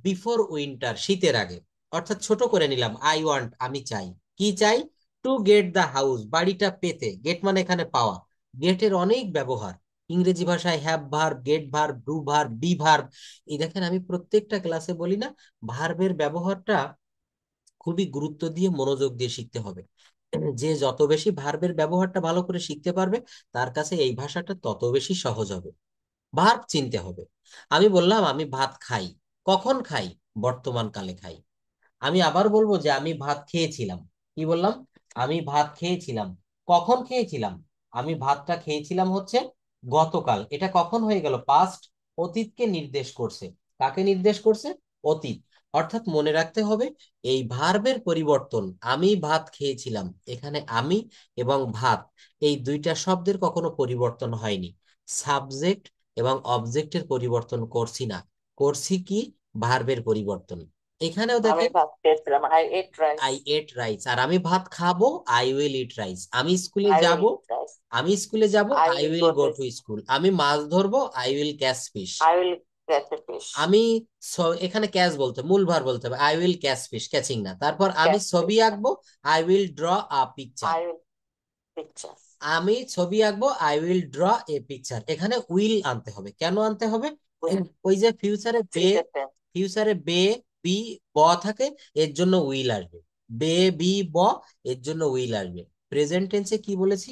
before winter, শীতের আগে। অর্থাৎ ছোট করে নিলাম, আই ওয়ান্ট আমি চাই। কি চাই? টু গেট দ্য হাউস, বাড়িটা পেতে। গেট মানে এখানে পাওয়া। গেটের অনেক ব্যবহার ইংরেজি ভাষায়, have verb, get verb, do verb, be verb. এই দেখেন আমি প্রত্যেকটা ক্লাসে বলি না, ভার্বের ব্যবহারটা খুবই গুরুত্ব দিয়ে মনোযোগ দিয়ে শিখতে হবে। যে যত বেশি ভার্বের ব্যবহারটা ভালো করে শিখতে পারবে, তার কাছে এই ভাষাটা তত বেশি সহজ হবে। ভার্ব চিনতে হবে। আমি বললাম আমি ভাত খাই। কখন খাই? বর্তমান কালে খাই। আমি আবার বলবো যে আমি ভাত খেয়েছিলাম। কি বললাম? আমি ভাত খেয়েছিলাম। কখন খেয়েছিলাম? আমি ভাতটা খেয়েছিলাম হচ্ছে গতকাল। এটা কখন হয়ে গেল? পাস্ট। অতীতকে নির্দেশ করছে। কাকে নির্দেশ করছে? অতীত। অর্থাৎ মনে রাখতে হবে এই ভার্বের পরিবর্তন। আমি ভাত খেয়েছিলাম, এখানে আমি এবং ভাত এই দুইটা শব্দের কখনো পরিবর্তন হয়নি। সাবজেক্ট এবং অবজেক্টের পরিবর্তন করছি না, করছি কি? ভার্বের পরিবর্তন। এখানেও আমি দেখেন ভাত খেয়েছিলাম, I ate rice. I ate rice, আর আমি ভাত খাবো, আই উইল ইট রাইস। আমি স্কুলে আই যাব, উইল ইট রাইস। আমি স্কুলে যাব, I I will will go go to to school. School. আমি মাছ ধরবো, I will catch fish. I will get a fish. আমি এখানে ক্যাচ বলতে, মূল ভার বলতে হবে, I will catch fish, catching না। তারপর আমি ক্যাচ ছবি ফিশ। আঁকবো, I will draw a picture. I will picture. আমি ছবি আঁকবো, I will draw a picture. এখানে উইল আনতে হবে। কেন আনতে হবে? উইল। ওই যে ফিউচারে বে, ফিউচার টেন্স। ফিউচারে বে, বি, ব থাকে, এর জন্য উইল আসবে। বে, বি, ব, এর জন্য উইল আসবে। প্রেজেন্ট টেন্সে কি বলেছি?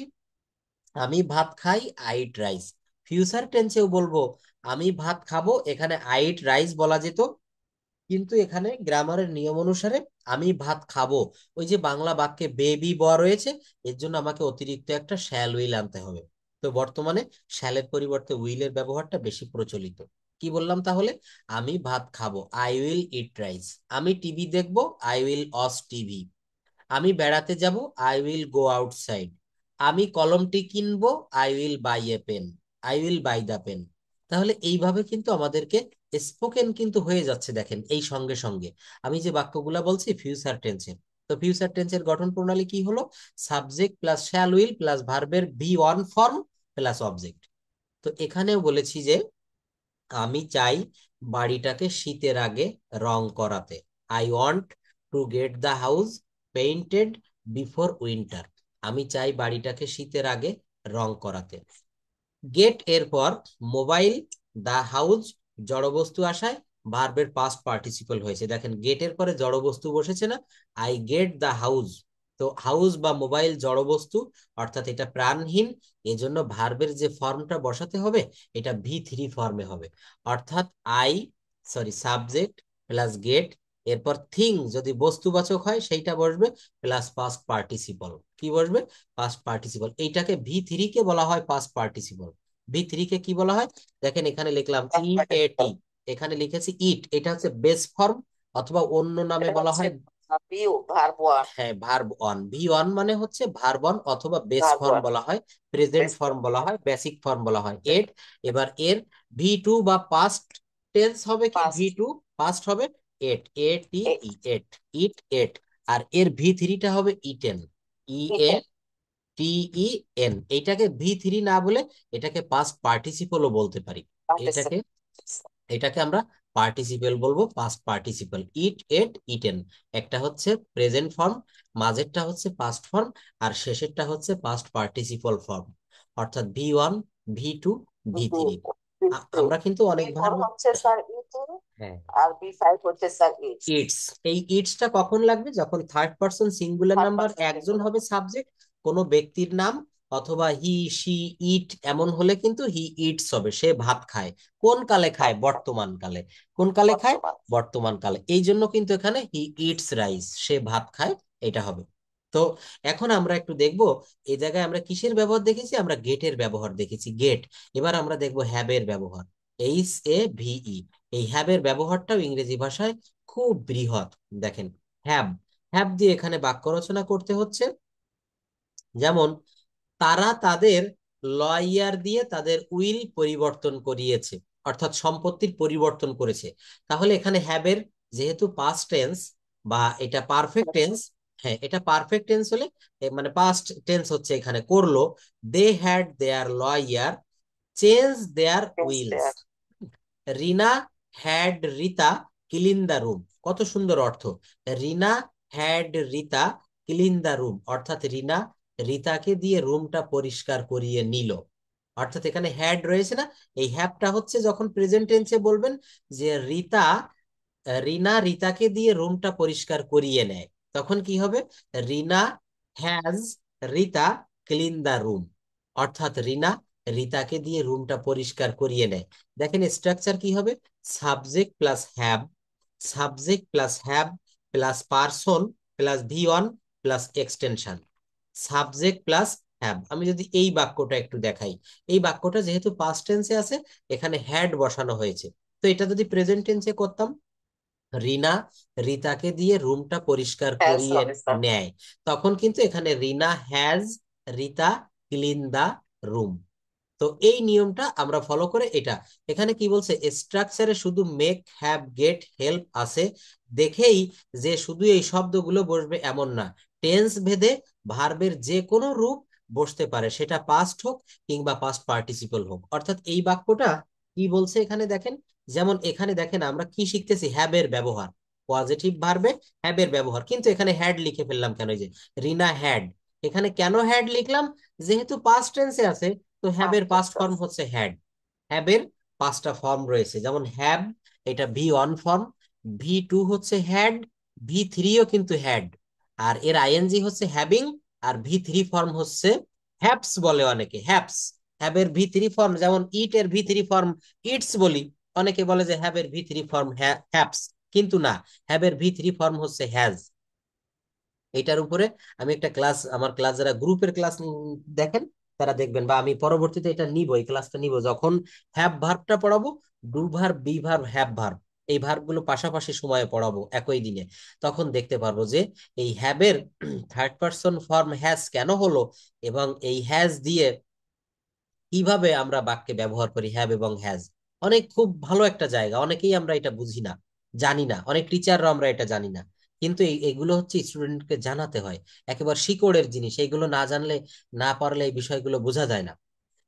আমি ভাত খাই, আই ইট রাইস। ফিউচার টেন্সেও বলবো আমি ভাত খাবো, এখানে আই ইট রাইস বলা যেত, কিন্তু এখানে গ্রামারের নিয়ম অনুসারে আমি ভাত খাবো, ওই যে বাংলা বাক্যে বেবি ব রয়েছে, এর জন্য আমাকে অতিরিক্ত একটা শ্যাল উইল আনতে হবে। তো বর্তমানে শ্যালের পরিবর্তে উইলের ব্যবহারটা বেশি প্রচলিত। কি বললাম তাহলে? আমি ভাত খাবো, আই উইল ইট রাইস। আমি টিভি দেখবো, আই উইল ওয়াচ টিভি। আমি বেড়াতে যাব, আই উইল গো আউটসাইড। আমি কলমটি কিনবো, I will buy a pen, I will buy the pen. তাহলে এইভাবে কিন্তু আমাদেরকে স্পোকেন কিন্তু হয়ে যাচ্ছে, দেখেন এই সঙ্গে সঙ্গে। আমি যে বাক্যগুলা বলছি ফিউচার টেন্সের, তো ফিউচার টেন্সের গঠন প্রণালী কি হলো? Subject plus shall will plus ভার্বের V one form plus object. তো এখানেও বলেছি যে আমি চাই বাড়িটাকে শীতের আগে রং করাতে। I want to get the house painted before winter. আমি চাই বাড়িটাকে শীতের আগে রং করাতে। গেট এর পর মোবাইল, দা হাউস জড়বস্তু আসায় ভার্বের পাস্ট পার্টিসিপল হয়েছে। দেখেন গেটের পরে জড়বস্তু বসেছে না? I get the house. তো হাউস বা মোবাইল জড়বস্তু, অর্থাৎ এটা প্রাণহীন, এজন্য ভার্বের যে ফর্মটা বসাতে হবে এটা ভি3 ফর্মে হবে। অর্থাৎ I, sorry, subject plus get, এরপর থিং যদি বস্তুবাচক হয় সেইটা বসবে, প্লাস পাস্ট পার্টিসিপল। কি বসবে? Past participle. এইটাকে ভি3 কে বলা হয় পাস্ট পার্টিসিপল। ভি3 কে কি বলা হয়? দেখেন এখানে লিখলাম ই এ টি, এখানে লিখেছি ইট, এটা হচ্ছে বেস ফর্ম, অথবা অন্য নামে এটা বলা হচ্ছে হয়। View, verb one. হ্যাঁ, ভার্ব অন, ভি ওয়ান মানে হচ্ছে ভার্ব অন, অথবা বেস ভার্ব ফর্ম ওয়ান। বলা হয়, প্রেজেন্ট ফর্ম বলা হয়, বেসিক ফর্ম বলা হয় এট। এবার এর ভি2 বা পাস্ট টেন্স হবে কি? পাস্ট। ভি2 পাস্ট হবে এট, এ টি ই, এট, ইট, এট। আর এর ভি3টা হবে ইটেন, ই এ ইটেন। টিই এন। এইটাকে ভি3 না বলে এটাকে পাস্ট পার্টিসিপলও বলতে পারি। এটাকে, এটাকে আমরা পার্টিসিপেল বলবো, পাস্ট পার্টিসিপল। ইট, এট, ইটেন। একটা হচ্ছে প্রেজেন্ট ফর্ম, মাঝেরটা হচ্ছে পাস্ট ফর্ম, আর শেষেরটা হচ্ছে পাস্ট পার্টিসিপল ফর্ম। অর্থাৎ ভি1, ভি2, ভি3। আমরা কিন্তু বি ফোর অনেকবার, হচ্ছে স্যার ইটিং, হ্যাঁ, আর বি ফাইভ হচ্ছে স্যার ইটস। ইটস। এই ইটসটা কখন লাগবে? যখন third person singular third number person একজন সিঙ্গুলার। হবে সাবজেক্ট, কোনো ব্যক্তির নাম, অথবা হি, সি, ইট এমন হলে কিন্তু হি ইটস হবে, সে ভাত খায়। কোন কালে খায়? ভাত খায়। বর্তমান কালে। কোন কালে খায়? বর্তমান। বর্তমান কালে। এই জন্য কিন্তু এখানে হি ইটস রাইস, সে ভাত খায়, এটা হবে। তো এখন আমরা একটু দেখব, এই জায়গায় আমরা কিসের ব্যবহার দেখেছি? আমরা গেটের ব্যবহার দেখেছি, গেট। এবার আমরা দেখবো হ্যাবের ব্যবহার, HAVE। এই হ্যাবের ব্যবহারটাও ইংরেজি ভাষায় খুব বৃহৎ। দেখেন, হ্যাভ, হ্যাভ দিয়ে এখানে বাক্য রচনা করতে হচ্ছে। যেমন তারা তাদের লয়ার দিয়ে তাদের উইল পরিবর্তন করিয়েছে, অর্থাৎ সম্পত্তির পরিবর্তন করেছে। তাহলে এখানে হ্যাবের যেহেতু পাস্ট টেন্স বা এটা পারফেক্ট টেন্স, হ্যাঁ এটা পারফেক্ট টেন্স হলে মানে পাস্ট টেন্স হচ্ছে এখানে করলো, they had their lawyer change their wills. Rina had Rita clean the room. কত সুন্দর অর্থ। Rina had Rita clean the room, অর্থাৎ রিনা রিতাকে দিয়ে রুমটা পরিষ্কার করিয়ে নিল। অর্থাৎ এখানে হ্যাড রয়েছে না, এই হ্যাভটা হচ্ছে যখন প্রেজেন্ট টেন্সে বলবেন যে রিনা রিতাকে দিয়ে রুমটা পরিষ্কার করিয়ে নেয়, তখন কি হবে? Rina has Rita clean the room, অর্থাৎ রিনা রিতাকে দিয়ে রুমটা পরিষ্কার করিয়ে নেয়। দেখেন স্ট্রাকচার কি হবে? Subject plus have, subject plus have plus person plus V one plus extension, subject plus have. আমি যদি এই বাক্যটা একটু দেখাই, এই বাক্যটা যেহেতু পাস্ট টেন্সে আছে, এখানে হ্যাড বসানো হয়েছে। তো এটা যদি প্রেজেন্ট টেন্সে করতাম, রিনা রিতাকে দিয়ে রুমটা পরিষ্কার হ্যাজ করিয়ে হবে স্যার। নেয়, তখন কিন্তু এখানে Rina has Rita clean the room. তো এই নিয়মটা আমরা ফলো করে এটা, এখানে কি বলছে, স্ট্রাকচারে শুধু মেক হ্যাভ গেট হেল্প আছে দেখেই যে শুধু এই শব্দগুলো বসবে এমন না, টেন্স ভেদে ভার্বের যে কোনো রূপ বসতে পারে, সেটা পাস্ট হোক কিংবা পাস্ট পার্টিসিপল হোক। অর্থাৎ এই বাক্যটা কি বলছে এখানে দেখেন, যেমন এখানে দেখেন আমরা কি শিখতেছি, হ্যাভ এর ব্যবহার, পজিটিভ ভার্বে হ্যাভ এর ব্যবহার, কিন্তু এখানে হ্যাড লিখে ফেললাম কেন? এই যে রিনা হ্যাড, এখানে কেন হ্যাড লিখলাম? যেহেতু পাস্ট টেন্সে আছে, তো হ্যাভ এর পাস্ট পাস্ট টেন্স ফর্ম আছে। হচ্ছে হ্যাড। হ্যাভ এর পাঁচটা ফর্ম রয়েছে, যেমন হ্যাভ, এটা V one form, V two হচ্ছে হ্যাড, ভি থ্রিও কিন্তু হ্যাড, আর এর আইএনজি হচ্ছে হ্যাভিং, আর ভি থ্রি ফর্ম হচ্ছে হ্যাপস বলে অনেকে, হ্যাপস। হ্যাভ এর ভি থ্রি ফর্ম, যেমন ইট এর ভি থ্রি ফর্ম ইটস বলি, অনেকে বলে যে হ্যাভ এর ভি থ্রি ফর্ম হ্যাপস, কিন্তু না, হ্যাভ এর ভি থ্রি ফর্ম হচ্ছে হ্যাজ। এইটার উপরে আমি একটা ক্লাস, আমার ক্লাস যারা গ্রুপের ক্লাস দেখেন তারা দেখবেন, বা আমি পরবর্তীতে এটা নিব, এই ক্লাসটা নিব যখন হ্যাভ ভার্বটা পড়াবো, do verb, be verb, have verb, এই ভার্ব গুলো পাশাপাশি সময়ে পড়াবো একই দিনে, তখন দেখতে পারবো যে এই হ্যাভের থার্ড পারসন ফর্ম হ্যাজ কেন হলো, এবং এই হ্যাজ দিয়ে কিভাবে আমরা বাক্যে ব্যবহার করি হ্যাভ এবং হ্যাজ। অনেক খুব ভালো একটা জায়গা, অনেকেই আমরা এটা বুঝি না, জানি না, অনেক টিচাররা আমরা এটা জানি না, কিন্তু এগুলো হচ্ছে স্টুডেন্টকে জানাতে হয়, একেবারে শিকড়ের জিনিস, এইগুলো না জানলে, না পারলে এই বিষয়গুলো বোঝা যায় না।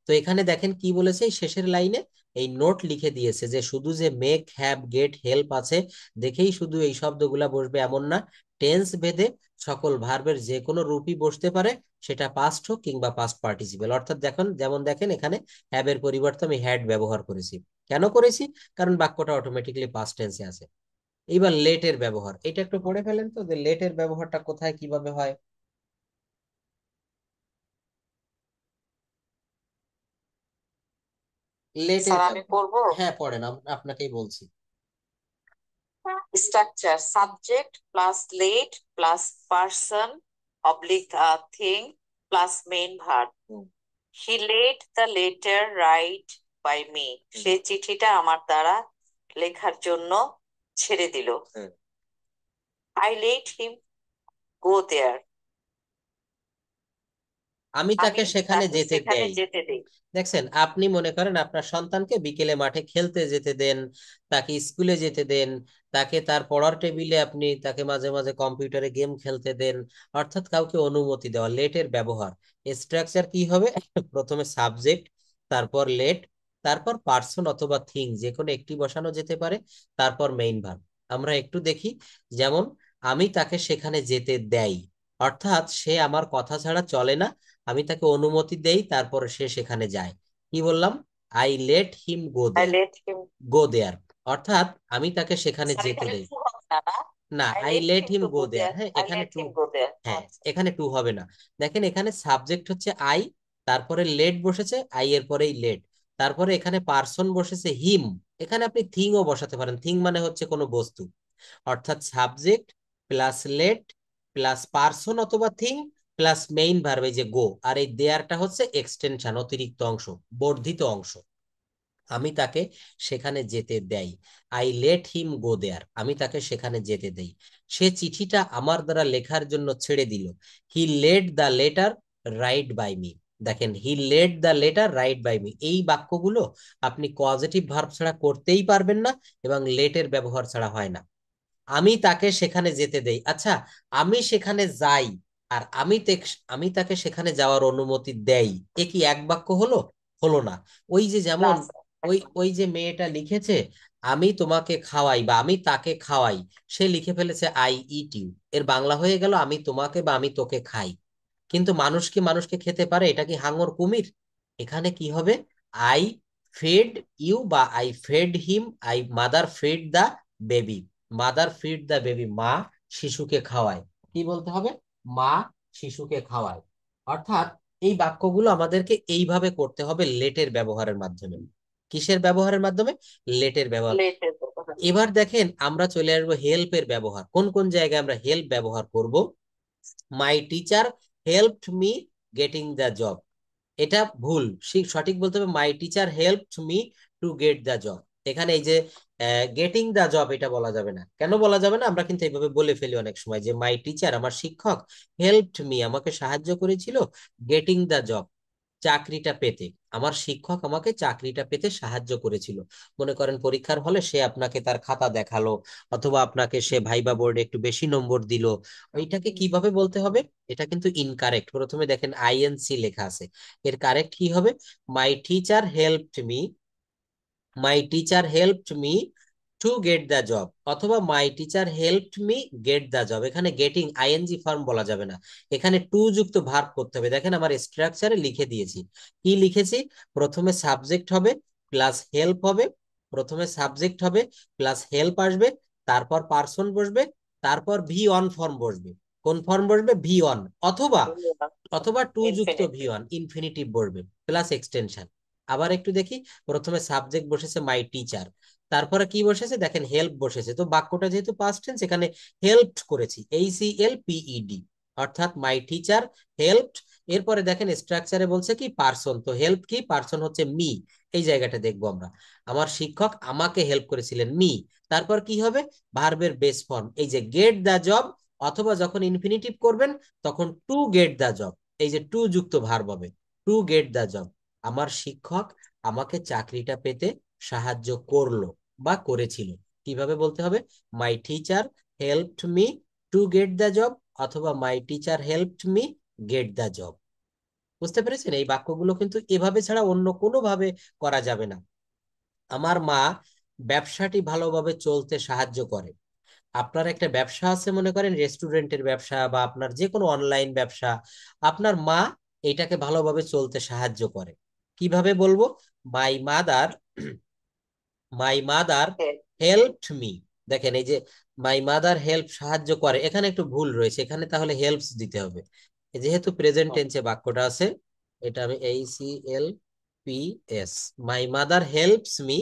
তো এখানে দেখেন কি বলেছে, এই শেষের লাইনে এই নোট লিখে দিয়েছে যে শুধু যে মেক হ্যাভ গেট হেল্প আছে দেখেই শুধু এই শব্দগুলা বসবে এমন না, টেন্স ভেদে সকল ভার্বের যে কোনো রূপই বসতে পারে, সেটা পাস্ট হোক কিংবা পাস্ট পার্টিসিপেল। অর্থাৎ দেখুন, যেমন দেখেন এখানে হ্যাভ এর পরিবর্তে আমি হ্যাড ব্যবহার করেছি, কেন করেছি? কারণ বাক্যটা অটোমেটিকলি পাস্ট টেন্সে আছে। এইবার লেট এর ব্যবহার, এটা একটু পড়ে ফেলেন তো, যে লেট এর ব্যবহারটা কোথায় কিভাবে হয়। লেট স্যার এটা, আমি পড়বো। হ্যাঁ পড়েন, আপনাকেই বলছি। Structure subject plus let plus person oblique thing plus main verb. He let the letter write by me. সে চিঠিটা আমার দ্বারা লেখার জন্য ছেড়ে দিল। I let him go there. আমি তাকে আমি সেখানে তাকে যেতে সেখানে দেই। যেতে দেই। দেখছেন, আপনি মনে করেন আপনার সন্তানকে বিকেলে মাঠে খেলতে যেতে দেন, তাকে স্কুলে যেতে দেন, তাকে তার পড়ার টেবিলে আপনি তাকে মাঝে মাঝে কম্পিউটারে গেম খেলতে দেন, অর্থাৎ কাউকে অনুমতি দেওয়া, লেটের ব্যবহার। স্ট্রাকচার কি হবে? প্রথমে সাবজেক্ট, তারপর লেট, তারপর পার্সন অথবা থিং যে কোনো একটি বসানো যেতে পারে, তারপর মেইন ভার্ব। আমরা একটু দেখি, যেমন আমি তাকে সেখানে যেতে দেই, অর্থাৎ সে আমার কথা ছাড়া চলে না, আমি তাকে অনুমতি দেই, তারপরে সে সেখানে যায়। কি বললাম? I let him go I there, let him. Go there, অর্থাৎ আমি তাকে সেখানে স্যার যেতে এখানে দেই। টু হবে না, না? না, I I let let him him to go go there, there, হ্যাঁ আই এখানে লেট টু, হিম গো দেয়ার। হ্যাঁ আচ্ছা। এখানে টু হবে না। দেখেন এখানে সাবজেক্ট হচ্ছে আই, তারপরে লেট বসেছে, আই এর পরেই লেট, তারপরে এখানে পার্সন বসেছে হিম, এখানে আপনি থিংও বসাতে পারেন, থিং মানে হচ্ছে কোনো বস্তু, অর্থাৎ subject plus let plus person অথবা থিং প্লাস মেইন ভার্ব এই যে গো, আর এই দেয়ারটা হচ্ছে এক্সটেনশন, অতিরিক্ত অংশ, বর্ধিত অংশ। আমি তাকে সেখানে যেতে দেই, I let him go there, আমি তাকে সেখানে যেতে দেই। সে চিঠিটা আমার দ্বারা লেখার জন্য ছেড়ে দিল, he let the letter write by me. দেখেন, he let the letter write by me, এই বাক্যগুলো আপনি পজিটিভ ভার্ব ছাড়া করতেই পারবেন না, এবং লেটের ব্যবহার ছাড়া হয় না। আমি তাকে সেখানে যেতে দেই, আচ্ছা, আমি সেখানে যাই, আর আমি তাকে সেখানে যাওয়ার অনুমতি দেই, এ কি এক বাক্য হলো? হলো না। ওই যে না যেমন স্যার, ওই একদম। ওই যে মেয়েটা লিখেছে, আমি তোমাকে খাওয়াই বা আমি তাকে খাওয়াই, সে লিখে ফেলেছে আই ইট ইউ। এর বাংলা হয়ে গেল আমি তোমাকে বা আমি তোকে খাই। কিন্তু মানুষ কি মানুষকে খেতে পারে? এটা কি হাঙর কুমির? এখানে কি হবে? আই ফেড ইউ বা I fed him, I mother fed the baby. Mother feed the baby, মা শিশুকে খাওয়ায়। কি বলতে হবে? মা শিশুকে খাওয়ায়। অর্থাৎ এই বাক্যগুলো আমাদেরকে এইভাবে করতে হবে লেটের ব্যবহারের মাধ্যমে। কিসের ব্যবহারের মাধ্যমে? লেটের ব্যবহার। লেটের। এবার দেখেন আমরা চলে আসবো হেল্পের ব্যবহার। কোন কোন জায়গায় আমরা হেল্প ব্যবহার করব? মাই teacher helped me getting the job. এটা ভুল, সঠিক বলতে হবে my teacher helped me to get the job. এখানে এই যে গেটিং দ্য জব, এটা বলা যাবে না। কেন বলা যাবে না? আমরা কিন্তু এইভাবে বলে ফেলি অনেক সময় যে মাই টিচার, আমার শিক্ষক, হেল্পড মি, আমাকে সাহায্য করেছিল, গেটিং দ্য জব, চাকরিটা পেতে। আমার শিক্ষক আমাকে চাকরিটা পেতে সাহায্য করেছিল। মনে করেন পরীক্ষার হলে সে আপনাকে তার খাতা দেখালো, অথবা আপনাকে সে ভাইবা বোর্ডে একটু বেশি নম্বর দিল। ওইটাকে কিভাবে বলতে হবে? এটা কিন্তু ইনকারেক্ট। প্রথমে দেখেন আইএনসি লেখা আছে, এর কারেক্ট কি হবে? My teacher helped me, my teacher helped me to get the job, অথবা my teacher helped me get the job. এখানে গেটিং আইএনজি ফর্ম বলা যাবে না, এখানে টু যুক্ত ভার্ব করতে হবে। দেখেন আমার স্ট্রাকচারে লিখে দিয়েছি। কি লিখেছি? প্রথমে সাবজেক্ট হবে প্লাস হেল্প হবে, প্রথমে সাবজেক্ট হবে প্লাস হেল্প আসবে, তারপর পার্সন বসবে, তারপর ভি অন ফর্ম বসবে। কোন ফর্ম বসবে? ভি অন, অথবা অথবা টু যুক্ত ভি ইনফিনিটিভ। ওয়ান ইনফিনিটিভ বসবে প্লাস এক্সটেনশন। আবার একটু দেখি, প্রথমে সাবজেক্ট বসেছে মাই টিচার, তারপরে কি বসেছে? দেখেন হেল্প বসেছে। তো বাক্যটা যেহেতু পাস্ট টেন্স, এখানে হেল্পড করেছি, HELPED, অর্থাৎ মাই টিচার হেল্পড। এরপরে দেখেন স্ট্রাকচারে বলছে কি পার্সন, তো হেল্প কি? পার্সন হচ্ছে মি। এই জায়গাটা দেখবো আমরা, আমার শিক্ষক আমাকে হেল্প করেছিলেন, মি। তারপর কি হবে? ভার্বের বেস ফর্ম, এই যে গেট দা জব, অথবা যখন ইনফিনিটিভ করবেন তখন টু গেট দা জব, এই যে টু যুক্ত ভার্ব হবে, টু গেট দা জব। আমার শিক্ষক আমাকে চাকরিটা পেতে সাহায্য করলো বা করেছিল। কিভাবে বলতে হবে? My teacher helped me to get the job, অথবা my teacher helped me get the job. বুঝতে পেরেছেন? এই বাক্যগুলো কিন্তু এভাবে ছাড়া অন্য কোনো ভাবে করা যাবে না। আমার মা ব্যবসাটি ভালোভাবে চলতে সাহায্য করে। আপনার একটা ব্যবসা আছে, মনে করেন রেস্টুরেন্টের ব্যবসা বা আপনার যে কোনো অনলাইন ব্যবসা, আপনার মা এটাকে ভালোভাবে চলতে সাহায্য করে। কিভাবে বলবো? My mother, my mother helped me. দেখেন এই যে মাই মাদার হেল্প, সাহায্য করে, এখানে একটু ভুল রয়েছে, এখানে তাহলে হেল্পস দিতে হবে। যেহেতু প্রেজেন্ট টেন্সে বাক্যটা আছে, এটা আমি HELPS, my mother helps me,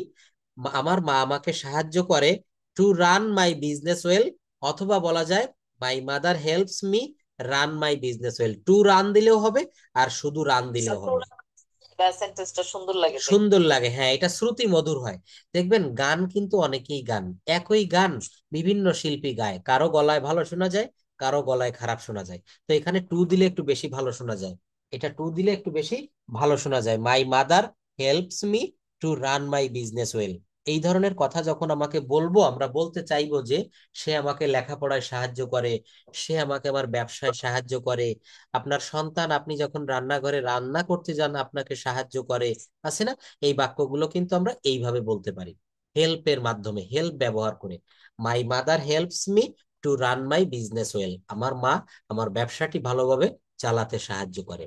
আমার মা আমাকে সাহায্য করে to run my business well, অথবা বলা যায় my mother helps me run my business well. To run দিলেও হবে, আর শুধু রান দিলেও হবে। সেন্টেন্সটা সুন্দর লাগে দেখতে। সুন্দর লাগে, হ্যাঁ, এটা শ্রুতি মধুর হয়। দেখবেন গান কিন্তু অনেকেই গান, একই গান বিভিন্ন শিল্পী গায়, কারো গলায় ভালো শোনা যায়, কারো গলায় খারাপ শোনা যায়। তো এখানে টু দিলে একটু বেশি ভালো শোনা যায়, এটা টু দিলে একটু বেশি ভালো শোনা যায়। My mother helps me to run my business well. এই ধরনের কথা যখন আমাকে বলবো, আমরা বলতে চাইবো যে সে আমাকে লেখাপড়ায় সাহায্য করে, সে আমাকে আমার ব্যবসায় সাহায্য করে। আপনার সন্তান, আপনি যখন রান্নাঘরে রান্না করতে যান, আপনাকে সাহায্য করে, আছে না? এই বাক্যগুলো কিন্তু আমরা এইভাবে বলতে পারি, হেল্পের মাধ্যমে, হেল্প ব্যবহার করে। My mother helps me to run my business well, আমার মা আমার ব্যবসাটি ভালোভাবে চালাতে সাহায্য করে।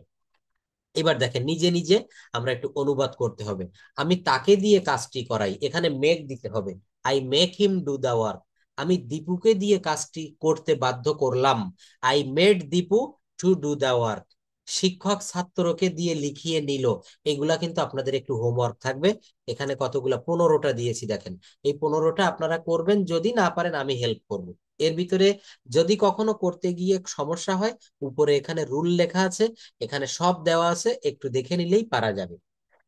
এবার দেখেন নিজে নিজে আমরা একটু অনুবাদ করতে হবে। আমি তাকে দিয়ে কাজটি করাই, এখানে মেক দিতে হবে, I make him do the work. আমি দীপুকে দিয়ে কাজটি করতে বাধ্য করলাম, I made Dipu to do the work. শিক্ষক ছাত্রকে দিয়ে লিখিয়ে নিল। এগুলা কিন্তু আপনাদের একটু হোমওয়ার্ক থাকবে। এখানে কতগুলা, 15টা দিয়েছি দেখেন। এই 15টা আপনারা করবেন, যদি না পারেন আমি হেল্প করব। এর ভিতরে যদি কখনো করতে গিয়ে সমস্যা হয়, উপরে এখানে রুল লেখা আছে, এখানে সব দেওয়া আছে, একটু দেখে নিলেই পারা যাবে।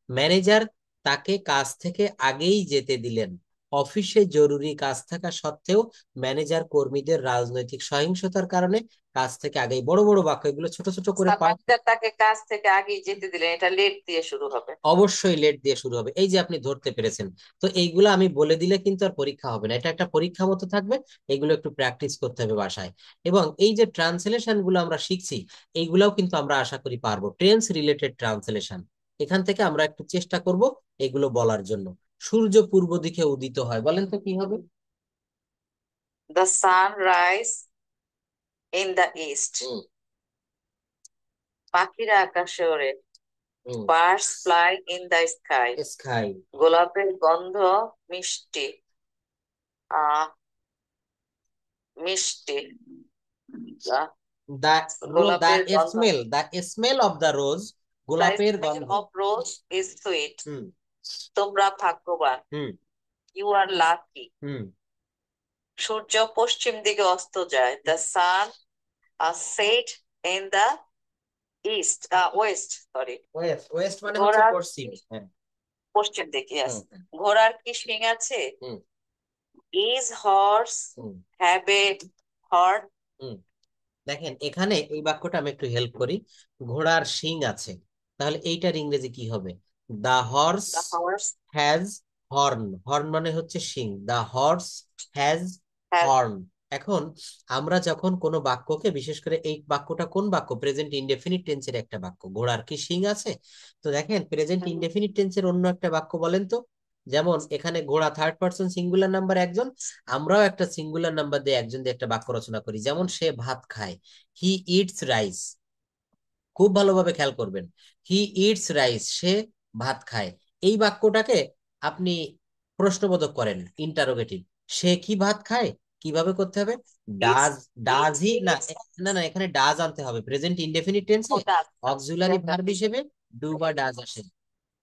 ম্যানেজার তাকে কাজ থেকে আগেই যেতে দিলেন। অফিসে জরুরি কাজ থাকা সত্ত্বেও ম্যানেজার কর্মীদের রাজনৈতিক সহিংসতার কারণে কাজ থেকে আগেই, বড় বড় বাক্য, এগুলো ছোট ছোট করে পাঠ। সামান্তার তাকে কাজ থেকে আগেই যেতে দিলেন, এটা লেট দিয়ে শুরু হবে। অবশ্যই লেট দিয়ে শুরু হবে, এই যে আপনি ধরতে পেরেছেন। তো এইগুলো আমি বলে দিলে কিন্তু আর পরীক্ষা হবে না, এটা একটা পরীক্ষা মতো থাকবে। এগুলো একটু প্র্যাকটিস করতে হবে বাসায়। এবং এই যে ট্রান্সলেশন গুলো আমরা শিখছি, এইগুলাও কিন্তু আমরা আশা করি পারবো। টেন্স রিলেটেড ট্রান্সলেশন, এখান থেকে আমরা একটু চেষ্টা করব এগুলো বলার জন্য। সূর্য পূর্ব দিকে উদিত হয়, বলেন তো কি হবে? The sun rise in the east. হুম পাখিরা আকাশে ওড়ে। হুম Birds fly in the sky. Sky. গোলাপের গন্ধ মিষ্টি। আহ মিষ্টি। আহ, দা গোলাপের গন্ধ। The smell of the rose, The গোলাপের smell গন্ধ। of rose is sweet. হুম তোমরা ভাগ্যবান। হুম You are lucky. হুম সূর্য পশ্চিম দিকে অস্ত যায়। The sun set in the west. Sorry. West, West মানে হচ্ছে ঘোড়ার পশ্চিম। হ্যাঁ। পশ্চিম দিকে, yes. হুম হুম ঘোড়ার কি শিং আছে? হুম Is horse hmm have a horn? হুম। দেখেন এখানে এই বাক্যটা আমি একটু হেল্প করি। ঘোড়ার শিং আছে, তাহলে এইটার ইংরেজি কি হবে? The horse The horse has horn. Horn মানে হচ্ছে শিং। The horse has has horn. এখন আমরা যখন কোনো বাক্যকে, বিশেষ করে এই বাক্যটা কোন বাক্য, প্রেজেন্ট ইনডেফিনিট টেন্সের একটা বাক্য, ঘোড়ার কি শিং আছে। তো দেখেন প্রেজেন্ট ইনডেফিনিট টেন্সের অন্য একটা বাক্য বলেন তো। যেমন এখানে ঘোড়া থার্ড পার্সন সিঙ্গুলার নাম্বার একজন, আমরাও একটা সিঙ্গুলার নাম্বার দিয়ে একজন দিয়ে একটা বাক্য রচনা করি, যেমন সে ভাত খায়। He eats rice. খুব ভালোভাবে খেয়াল করবেন। হি ইটস রাইস, সে ভাত খায়। এই বাক্যটাকে আপনি প্রশ্নবোধক করেন, ইন্টারোগেটিভ। সে কি ভাত খায়? কিভাবে করতে হবে? is ডাজ, ডাজ হি না, is না না, এখানে ডাজ আনতে হবে। প্রেজেন্ট ইনডেফিনিট টেন্সে does. অক্সিলারি ভার্ব হিসেবে ডু বা ডাজ আসে।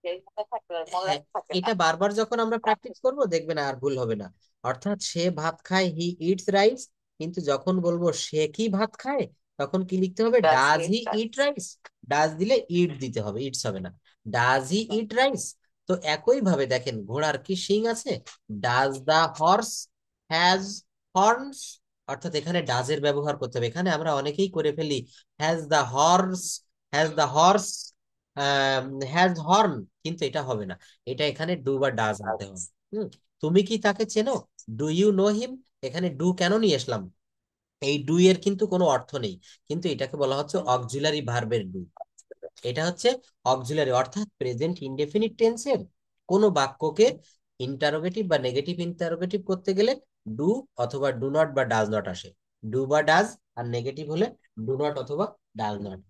হ্যাঁ, থাকে না। এটা বারবার যখন আমরা প্র্যাকটিস করব দেখবেন আর ভুল হবে না। অর্থাৎ সে ভাত খায়, হি ইটস রাইস। কিন্তু যখন বলবো সে কি ভাত খায়, তখন কি লিখতে হবে? Does does he he eat rice. Does দিলে ইট দিতে হবে, ইটস হবে না। Does he eat rice. তো একই ভাবে দেখেন ঘোড়ার কি শিং আছে? Does the horse has horns. অর্থাৎ এখানে ডাজের ব্যবহার করতে হবে। এখানে আমরা অনেকেই করে ফেলি has the horse, has the horse has horn, কিন্তু এটা হবে না। এটা এখানে ডু বা ডাজ আনতে হবে। হুম। তুমি কি তাকে চেনো? Do you know him. এখানে ডু কেন নিয়ে আসলাম? এই ডু এর কিন্তু কোনো অর্থ নেই, কিন্তু এটাকে বলা হচ্ছে অক্সিলারি ভার্বের ডু। এটা হচ্ছে অক্সিলারি, অর্থাৎ প্রেজেন্ট ইনডেফিনিট টেন্সের কোনো বাক্যকে ইন্টারোগেটিভ বা নেগেটিভ ইন্টারোগেটিভ করতে গেলে ডু অথবা ডু নট বা ডাজ নট আসে। ডু বা ডাজ, আর নেগেটিভ হলে ডু নট অথবা ডাজ নট।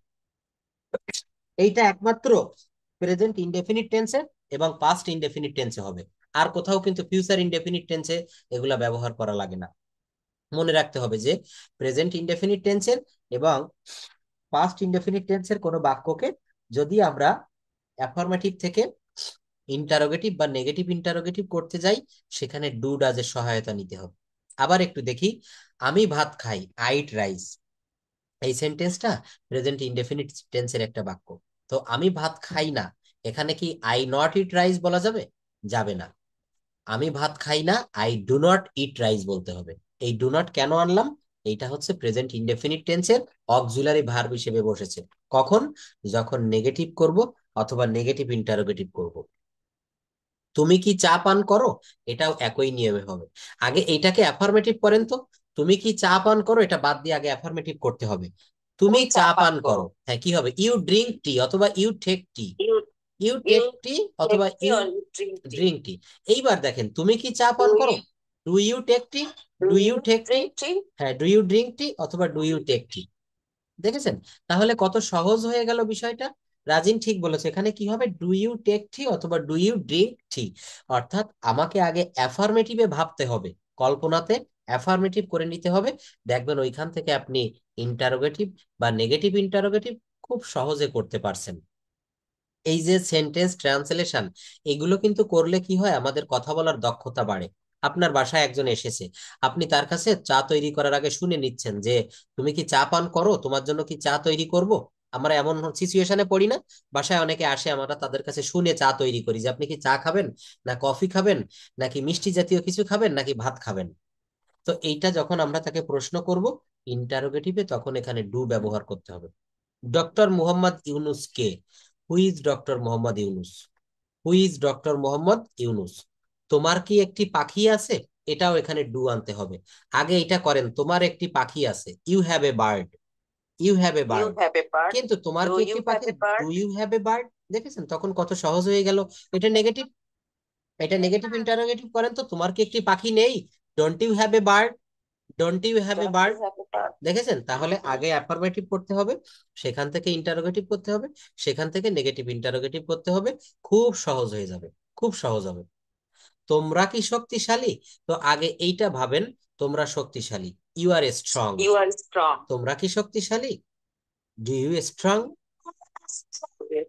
এইটা একমাত্র প্রেজেন্ট ইনডেফিনিট টেন্সে এবং পাস্ট ইনডেফিনিট টেন্সে হবে। আর কোথাও কিন্তু ফিউচার ইনডেফিনিট টেন্সে এগুলা ব্যবহার করা লাগে না। মনে রাখতে হবে যে প্রেজেন্ট ইনডেফিনিট টেন্সের এবং পাস্ট ইনডেফিনিট টেন্সের কোনো বাক্যকে যদি আমরা অ্যাফার্মেটিভ থেকে ইন্টারোগেটিভ বা নেগেটিভ ইন্টারোগেটিভ করতে যাই, সেখানে ডু ডাজের সহায়তা নিতে হবে। আবার একটু দেখি, আমি ভাত খাই, আই ইট রাইস। এই সেন্টেন্সটা প্রেজেন্ট ইনডেফিনিট টেন্সের একটা বাক্য। তো আমি ভাত খাই না, এখানে কি আই নট ইট রাইস বলা যাবে? যাবে না। আমি ভাত খাই না, I do not eat rice বলতে হবে। এই ডু নট কেন আনলাম? এইটা হচ্ছে প্রেজেন্ট ইনডেফিনিট টেন্সের অক্সিলারি ভার্ব হিসেবে বসেছে। কখন? যখন নেগেটিভ করব অথবা নেগেটিভ ইন্টারোগেটিভ করব। তুমি কি চা পান করো, এটাও একই নিয়মে হবে। আগে এইটাকে অ্যাফার্মেটিভ করেন তো। তুমি কি চা পান করো, এটা বাদ দিয়ে আগে অ্যাফার্মেটিভ করতে হবে। তুমি তুমি চা চা পান পান করো। করো, হ্যাঁ কি হবে? ইউ ড্রিঙ্ক টি অথবা you take tea. You you take you tea take অথবা tea you or you drink tea? Drink tea. এইবার দেখেন তুমি কি চা Do পান করো, you do you take tea, do do you you take tea. drink tea? হ্যাঁ, do you drink tea অথবা ডু ইউ টেক টি। দেখেছেন? তাহলে কত সহজ হয়ে গেল বিষয়টা। রাজিন ঠিক বলেছে, এখানে কি হবে? ডু ইউ টেক টি অথবা ডু ইউ ড্রিঙ্ক টি। অর্থাৎ আমাকে আগে অ্যাফার্মেটিভে ভাবতে হবে, কল্পনাতে অ্যাফার্মেটিভ করে নিতে হবে। দেখবেন ওইখান থেকে আপনি ইন্টারোগেটিভ বা নেগেটিভ ইন্টারোগেটিভ খুব সহজে করতে পারছেন। এই যে সেন্টেন্স ট্রান্সলেশন, এগুলো কিন্তু করলে কি হয়, আমাদের কথা বলার দক্ষতা বাড়ে। আপনার বাসায় একজন এসেছে, আপনি তার কাছে চা তৈরি করার আগে শুনে নিচ্ছেন যে তুমি কি চা পান করো, তোমার জন্য কি চা তৈরি করব। আমরা এমন সিচুয়েশনে পড়ি না, বাসায় অনেকে আসে, আমরা তাদের কাছে শুনে চা তৈরি করি যে আপনি কি চা খাবেন, না কফি খাবেন, নাকি মিষ্টি জাতীয় কিছু খাবেন, নাকি ভাত খাবেন। তো এইটা যখন আমরা তাকে প্রশ্ন করব ইন্টারোগেটিভে, তখন এখানে ডু ব্যবহার করতে হবে। Doctor Mohammad Yunus K? Who is doctor Mohammad Yunus? Who is doctor Mohammad Yunus? তোমার কি একটি পাখি আছে? এটাও এখানে ডু আনতে হবে। আগে এটা করেন, তোমার একটি পাখি আছে, you have a bird. You have a bird. You have a bird. কিন্তু তোমার Do কি একটি you have পাখি? a bird? Do you have a bird. দেখেছেন তখন কত সহজ হয়ে গেল। এটা নেগেটিভ, এটা নেগেটিভ ইন্টারোগেটিভ করেন তো, তোমার কি একটি পাখি নেই? Don't you have a bird? Don't you have a Don't bird? you have a bird? দেখেছেন? তাহলে আগে অ্যাফার্মেটিভ করতে হবে, সেখান থেকে ইন্টারোগেটিভ করতে হবে, সেখান থেকে নেগেটিভ ইন্টারোগেটিভ করতে হবে। খুব সহজ হয়ে যাবে, খুব সহজ হবে। তোমরা কি শক্তিশালী? তো আগে এইটা ভাবেন, তোমরা শক্তিশালী, you are strong. You are strong. তোমরা কি শক্তিশালী? Do you strong? Yes.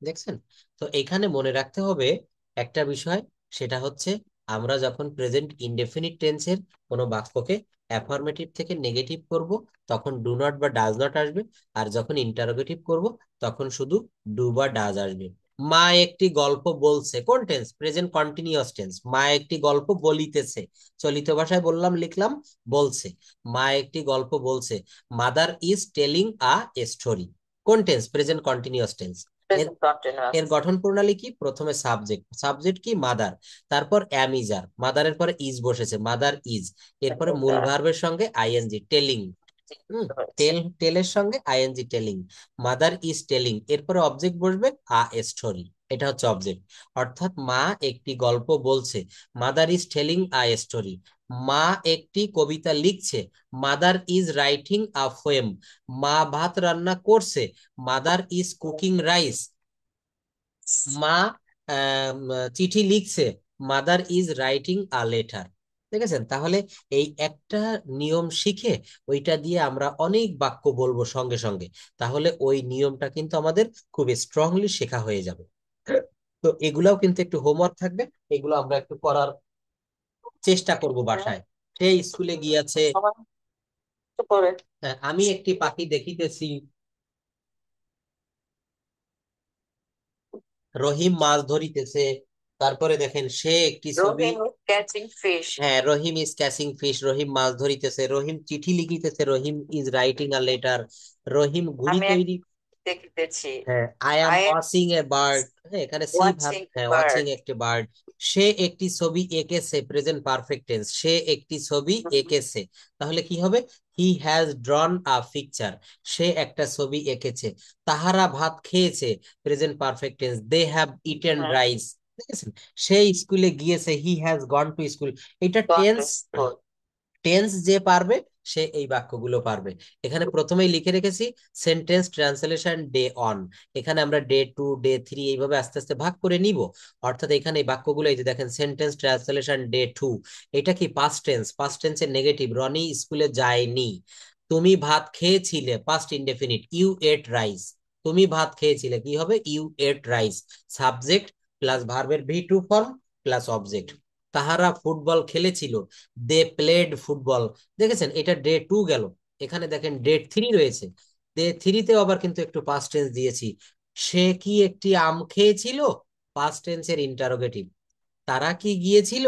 দেখছেন? তো এখানে মনে রাখতে হবে একটা বিষয়, সেটা হচ্ছে আমরা যখন প্রেজেন্ট ইনডেফিনিট টেন্সের কোনো বাক্যকে অ্যাফার্মেটিভ থেকে নেগেটিভ করব, তখন ডু নট বা ডাজ নট আসবে। আর যখন ইন্টারোগেটিভ করব, তখন শুধু ডু বা ডাজ আসবে। মা একটি গল্প বলছে, কোন টেন্স? Present continuous tense. মা একটি গল্প বলিতেছে, চলিত ভাষায় বললাম, লিখলাম বলছে। মা একটি গল্প বলছে। Mother is telling a story, কোন টেন্স? Present continuous tense. এর Present continuous. এর গঠন প্রণালী কি? প্রথমে সাবজেক্ট, সাবজেক্ট কি? মাদার। তারপর অ্যাম ইজ আর, মাদারের পরে ইজ বসেছে, মাদার ইজ। এরপরে মূল ভার্বের সঙ্গে আইএনজি, টেলিং। টেলের সঙ্গে ING, telling. Mother is telling, এরপরে অবজেক্ট বসবে, আ স্টোরি। এটা হচ্ছে অবজেক্ট। অর্থাৎ মা একটি গল্প বলছে, mother is telling a story. মা একটি কবিতা লিখছে, mother is writing a poem. মা ভাত রান্না করছে, মাদার ইজ কুকিং রাইস। মা চিঠি লিখছে, mother is writing a letter. দেখেছেন? তাহলে এই একটা নিয়ম শিখে ওইটা দিয়ে আমরা অনেক বাক্য বলবো সঙ্গে সঙ্গে, তাহলে ওই নিয়মটা কিন্তু আমাদের খুব স্ট্রংলি শেখা হয়ে যাবে। তো এগুলাও কিন্তু একটু হোমওয়ার্ক থাকবে, এগুলো আমরা একটু করার চেষ্টা করব বাসায়। সে স্কুলে গিয়েছে। সবাই তো পরে। আমি একটি পাখি দেখিতেছি। রহিম মাছ ধরিতেছে। তারপরে দেখেন সে একটি ছবি। Rohim is catching fish. হ্যাঁ, রহিম ইজ ক্যাচিং ফিশ, রহিম মাছ ধরিতেছে। রহিম চিঠি লিখিতেছে, রহিম ইজ রাইটিং আ লেটার। রহিম ঘুড়ি আমি এক তৈরি। দেখিতেছি। হ্যাঁ, I am I am watching a bird. হ্যাঁ, এখানে সি ভার্ব, watching a হ্যাঁ, ওয়াচিং bird. একটি বার্ড। সে একটি ছবি এঁকেছে, প্রেজেন্ট পারফেক্ট টেন্স। সে একটি ছবি এঁকেছে, তাহলে কি হবে? He has ড্রন a picture. সে একটা ছবি এঁকেছে। তাহারা ভাত খেয়েছে, present perfect tense. They have eaten hmm, rice. দেখেছেন? সে স্কুলে গিয়েছে, he has gone to school. এটা gone to tense. school. Tense যে পারবে সে এই বাক্যগুলো পারবে। এখানে প্রথমেই লিখে রেখেছি সেন্টেন্স ট্রান্সলেশন ডে অন। এখানে আমরা ডে টু, ডে থ্রি এইভাবে আস্তে আস্তে ভাগ করে নিব। অর্থাৎ এখানে এই বাক্যগুলো, এই যে দেখেন, সেন্টেন্স ট্রান্সলেশন ডে টু। এটা কি? পাস্ট টেন্স, পাস্ট টেন্সের নেগেটিভ। রনি স্কুলে যায়নি। তুমি ভাত খেয়েছিলে, past indefinite, you ate rice. তুমি ভাত খেয়েছিলে, কি হবে? You ate rice. Subject plus ভার্বের V two form plus object. তাহারা ফুটবল খেলেছিল, দে প্লেড ফুটবল। দেখেছেন? এটা ডে টু গেল। এখানে দেখেন ডে থ্রি রয়েছে, ডে থ্রিতেও আবার কিন্তু একটু পাস্ট টেন্স দিয়েছি। সে কি একটি আম খেয়েছিল? পাস্ট টেন্সের ইন্টারোগেটিভ। তারা কি গিয়েছিল?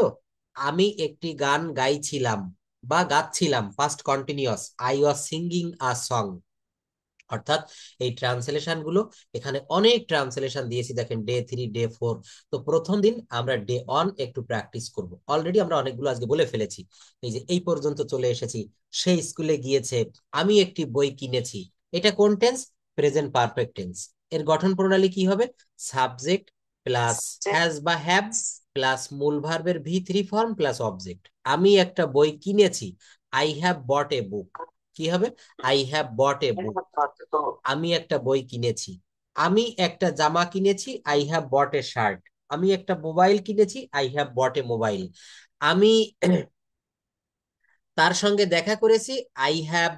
আমি একটি গান গাইছিলাম বা গাচ্ছিলাম, past continuous, I was singing a song. অর্থাৎ এই ট্রান্সলেশন গুলো, এখানে অনেক ট্রান্সলেশন দিয়েছি, দেখেন ডে থ্রি, ডে ফোর। তো প্রথম দিন আমরা ডে অন একটু প্র্যাকটিস করব, অলরেডি আমরা অনেকগুলো আজকে বলে ফেলেছি। এই যে এই পর্যন্ত চলে এসেছি। সে স্কুলে গিয়েছে, আমি একটি বই কিনেছি। এটা কোন টেন্স? Present perfect tense. এর গঠন প্রণালী কি হবে? সাবজেক্ট প্লাস হ্যাজ বা হ্যাভ প্লাস মূল ভার্বের V three form plus object. আমি একটা বই কিনেছি, আই হ্যাভ বট এ বুক। কি হবে? I have bought A I book. have got to go. আমি একটা বই কিনেছি। আমি একটা জামা কিনেছি, I have bought A shirt. আমি একটা মোবাইল কিনেছি, I have bought A mobile. আমি তার সঙ্গে দেখা করেছি, I have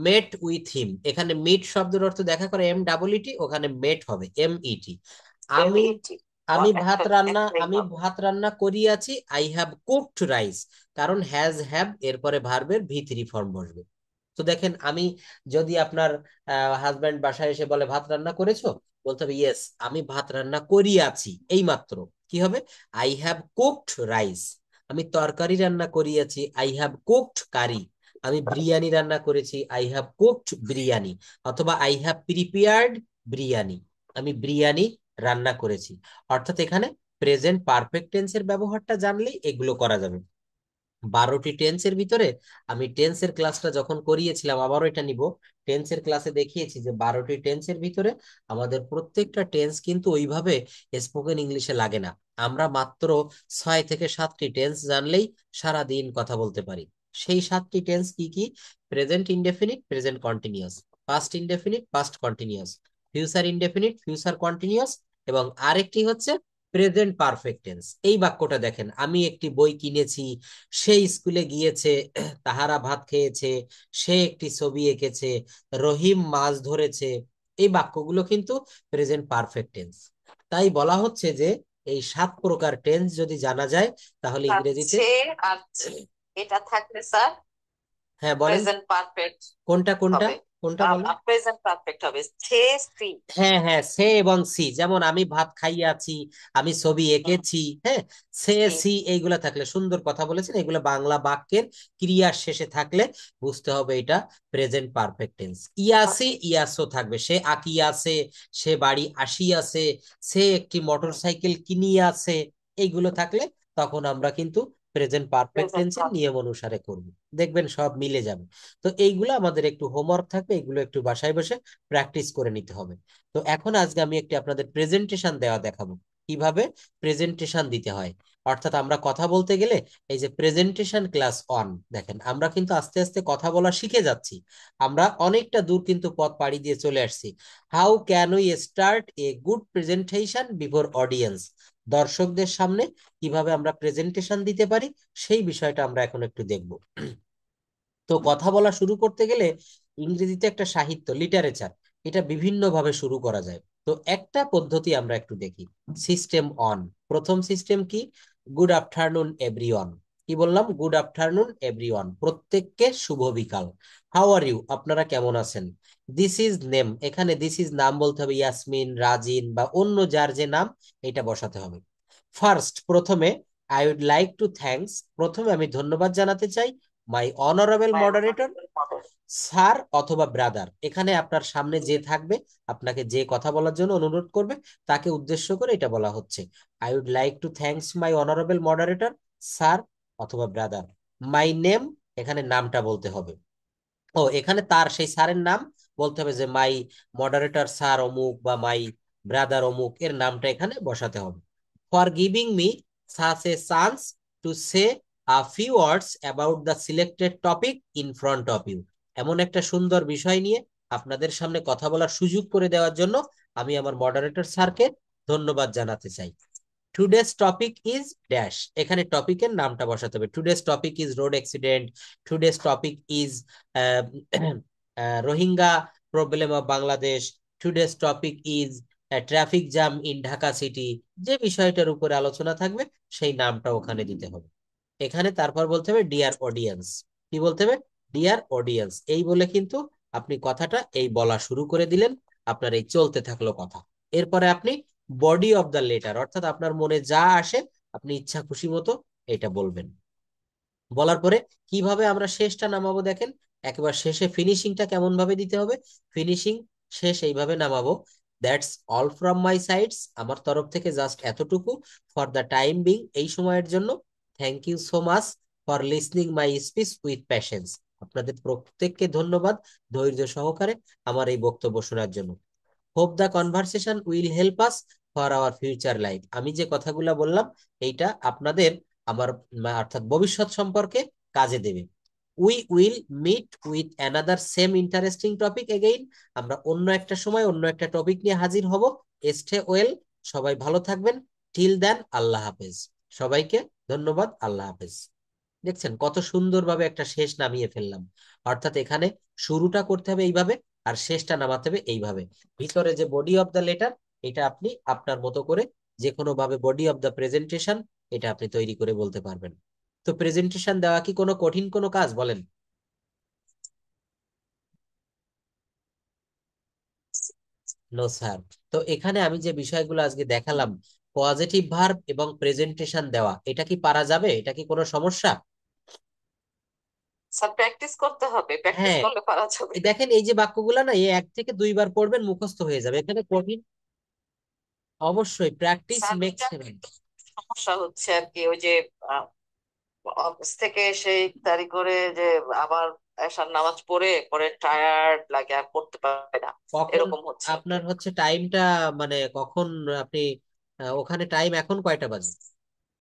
mate with him. এখানে মিট শব্দের অর্থ দেখা করে, এম ডাবল ইটি, ওখানে মেট হবে এম ইটি। আমি M-E-T. আমি ভাত রান্না, একটাই আমি হবে। ভাত রান্না করিয়াছি, আই হ্যাভ কুকড রাইস। কারণ হ্যাজ হ্যাভ এরপরে ভার্বের ভি থ্রি ফর্ম বসবে। তো দেখেন, আমি যদি আপনার হাজবেন্ড বাসায় এসে বলে ভাত রান্না করেছো, বলতে হবে ইয়েস, আমি ভাত রান্না করিয়াছি, এই মাত্র। কি হবে? I have cooked rice. আমি তরকারি রান্না করিয়াছি, আই হ্যাভ কুকড কারি। আমি বিরিয়ানি রান্না করেছি, আই হ্যাভ কুকড বিরিয়ানি। অথবা আই হ্যাভ প্রিপেয়ার্ড বিরিয়ানি, আমি বিরিয়ানি রান্না করেছি। অর্থাৎ এখানে প্রেজেন্ট পারফেক্ট টেন্সের ব্যবহারটা জানলেই এগুলো করা যাবে। 12টি টেন্সের ভিতরে আমি টেন্সের ক্লাসটা যখন করিয়েছিলাম, আবারও এটা নিব, টেন্সের ক্লাসে দেখিয়েছি যে 12টি টেন্সের ভিতরে আমাদের প্রত্যেকটা টেন্স কিন্তু ওইভাবে স্পোকেন ইংলিশে লাগে না। আমরা মাত্র 6 থেকে 7টি টেন্স জানলেই সারা দিন কথা বলতে পারি। সেই 7টি টেন্স কি কি? Present indefinite, present continuous, past indefinite, past continuous, future indefinite, future continuous, এবং আরেকটি হচ্ছে প্রেজেন্ট পারফেক্ট টেন্স। এই বাক্যটা দেখেন, আমি একটি বই কিনেছি, সে স্কুলে গিয়েছে, তাহারা ভাত খেয়েছে, সে একটি ছবি এঁকেছে, রহিম মাছ ধরেছে। এই বাক্যগুলো কিন্তু প্রেজেন্ট পারফেক্ট টেন্স। তাই বলা হচ্ছে যে এই 7 প্রকার টেন্স যদি জানা যায় তাহলে ইংরেজিতে। সে আর এটা থাকলে স্যার হ্যাঁ বলেন। প্রেজেন্ট পারফেক্ট কোনটা কোনটা? হবে, কোনটা বলেন। প্রেজেন্ট পারফেক্ট হবে, সে সি। হ্যাঁ হ্যাঁ, সে এবং সি, যেমন আমি ভাত খাইয়াছি, আমি ছবি এঁকেছি, হ্যাঁ, সে সি। সি এইগুলা থাকলে সুন্দর কথা বলেছেন। এগুলো বাংলা বাক্যের ক্রিয়ার শেষে থাকলে বুঝতে হবে এটা প্রেজেন্ট পারফেক্ট টেন্স। ইয়াসি ইয়াসও থাকবে, সে আঁকিয়াছে, সে বাড়ি আসিয়াছে, সে একটি মোটরসাইকেল কিনিয়াছে। এইগুলো থাকলে তখন আমরা কিন্তু প্রেজেন্ট পারফেক্ট প্রেজেন্ট টেন্সের পারফেক্ট। নিয়ম অনুসারে করব। দেখবেন সব মিলে যাবে। তো এইগুলো আমাদের একটু হোমওয়ার্ক থাকবে, এগুলো একটু বাসায় বসে প্র্যাকটিস করে নিতে হবে। তো এখন আজকে আমি একটি আপনাদের প্রেজেন্টেশন দেওয়া দেখাবো, কিভাবে প্রেজেন্টেশন দিতে হয়। অর্থাৎ আমরা কথা বলতে গেলে এই যে প্রেজেন্টেশন ক্লাস অন, দেখেন আমরা কিন্তু আস্তে আস্তে কথা বলা শিখে যাচ্ছি। আমরা অনেকটা দূর কিন্তু পথ পাড়ি দিয়ে চলে আসছি। How can we start a good presentation before audience? দর্শকদের সামনে কিভাবে আমরা প্রেজেন্টেশন দিতে পারি, সেই বিষয়টা আমরা এখন একটু দেখব। তো কথা বলা শুরু করতে গেলে ইংরেজিতে একটা সাহিত্য, লিটারেচার, এটা বিভিন্ন ভাবে শুরু করা যায়। তো একটা পদ্ধতি আমরা একটু দেখি, সিস্টেম অন। প্রথম সিস্টেম কি? Good afternoon everyone. কি বললাম? গুড আফটারনুন এভরিওয়ান, প্রত্যেককে শুভ বিকাল। হাউ আর ইউ, আপনারা কেমন আছেন? দিস ইজ নেম, এখানে দিস ইজ নাম বলতে হবে, ইয়াসমিন, রাজিন বা অন্য যার যে নাম এটা বসাতে হবে। ফার্স্ট, প্রথমে, I would like to thanks, প্রথমে আমি ধন্যবাদ জানাতে চাই, my honourable my moderator, honourable model. Sir অথবা ব্রাদার। এখানে আপনার সামনে যে থাকবে, আপনাকে যে কথা বলার জন্য অনুরোধ করবে, তাকে উদ্দেশ্য করে এটা বলা হচ্ছে। I would like to thanks my honourable moderator, sir অথবা ব্রাদার। মাই নেম, এখানে নামটা বলতে হবে। ও, এখানে তার সেই স্যারের নাম বলতে হবে, যে মাই মডারেটর স্যার অমুক বা মাই ব্রাদার অমুক, এর নামটা এখানে বসাতে হবে। For giving me such a chance to say a few words about the selected topic in front of you, এমন একটা সুন্দর বিষয় নিয়ে আপনাদের সামনে কথা বলার সুযোগ করে দেওয়ার জন্য আমি আমার মডারেটর স্যারকে ধন্যবাদ জানাতে চাই। টুডেস টপিক ইজ ড্যাশ, এখানে টপিকের নামটা বসাতে হবে। Today's topic is road accident, today's topic is Rohingya problem of Bangladesh, today's topic is traffic jam in Dhaka city. যে বিষয়টার উপরে আলোচনা থাকবে সেই নামটা ওখানে দিতে হবে। এখানে তারপর বলতে হবে ডিয়ার অডিয়েন্স। কি বলতে হবে? Dear audience. এই বলে কিন্তু আপনি কথাটা এই বলা শুরু করে দিলেন, আপনার এই চলতে থাকলো কথা। এরপরে আপনি বডি অফ দ্য লেটার, অর্থাৎ আপনার মনে যা আসে আপনি ইচ্ছা খুশি মতো এটা বলবেন। বলার পরে কিভাবে আমরা শেষটা নামাবো দেখেন, একেবারে শেষে ফিনিশিংটা কেমন ভাবে দিতে হবে। ফিনিশিং শেষ এইভাবে নামাবো, that's all from my sides, আমার তরফ থেকে জাস্ট এতটুকু। ফর দ্য টাইম বিং, এই সময়ের জন্য। Thank you so much for listening my speech with patience, আপনাদের প্রত্যেককে ধন্যবাদ ধৈর্য সহকারে আমার এই বক্তব্য শোনার জন্য। Hope the conversation will help us for our future life, আমি যে কথাগুলো বললাম এইটা আপনাদের আমার অর্থাৎ ভবিষ্যৎ সম্পর্কে কাজে দেবে। We will meet with another same interesting topic again, আমরা অন্য একটা সময় অন্য একটা টপিক নিয়ে হাজির হব। স্টে ওয়েল, সবাই ভালো থাকবেন। টিল দেন, আল্লাহ হাফেজ। সবাইকে ধন্যবাদ, আল্লাহ হাফেজ। দেখছেন কত সুন্দরভাবে একটা শেষ নামিয়ে ফেললাম। অর্থাৎ এখানে শুরুটা করতে হবে এইভাবে, আর শেষটা নামাতে হবে এইভাবে। ভিতরে যে বডি অফ দ্য লেটার, এটা আপনি আপনার মতো করে যে কোনো ভাবে বডি অফ দ্য প্রেজেন্টেশন এটা আপনি তৈরি করে বলতে পারবেন। তো প্রেজেন্টেশন দেওয়া কি কোনো কঠিন কোনো কাজ বলেন? No sir. তো এখানে আমি যে বিষয়গুলো আজকে দেখালাম, পজিটিভ ভার্ব এবং প্রেজেন্টেশন দেওয়া, এটা কি পারা যাবে? এটা কি কোনো সমস্যা? স্যার প্র্যাকটিস করতে হবে, প্র্যাকটিস হ্যাঁ, করলে পারা যাবে। এই দেখেন এই যে বাক্যগুলো না, এই 1 থেকে 2 বার পড়বেন মুখস্থ হয়ে যাবে, এখানে কঠিন। অবশ্যই প্র্যাকটিস স্যার মেক্স দুইটা হেভেন। কিন্তু সমস্যা হচ্ছে আর কি, ওই যে অফিস থেকে সেই তারি করে যে আবার এসার নামাজ পড়ে পরে টায়ার্ড লাগে আর পড়তে পারে না, কখন এরকম হচ্ছে। আপনার হচ্ছে টাইমটা, মানে কখন আপনি ওখানে টাইম এখন কয়টা বাজে?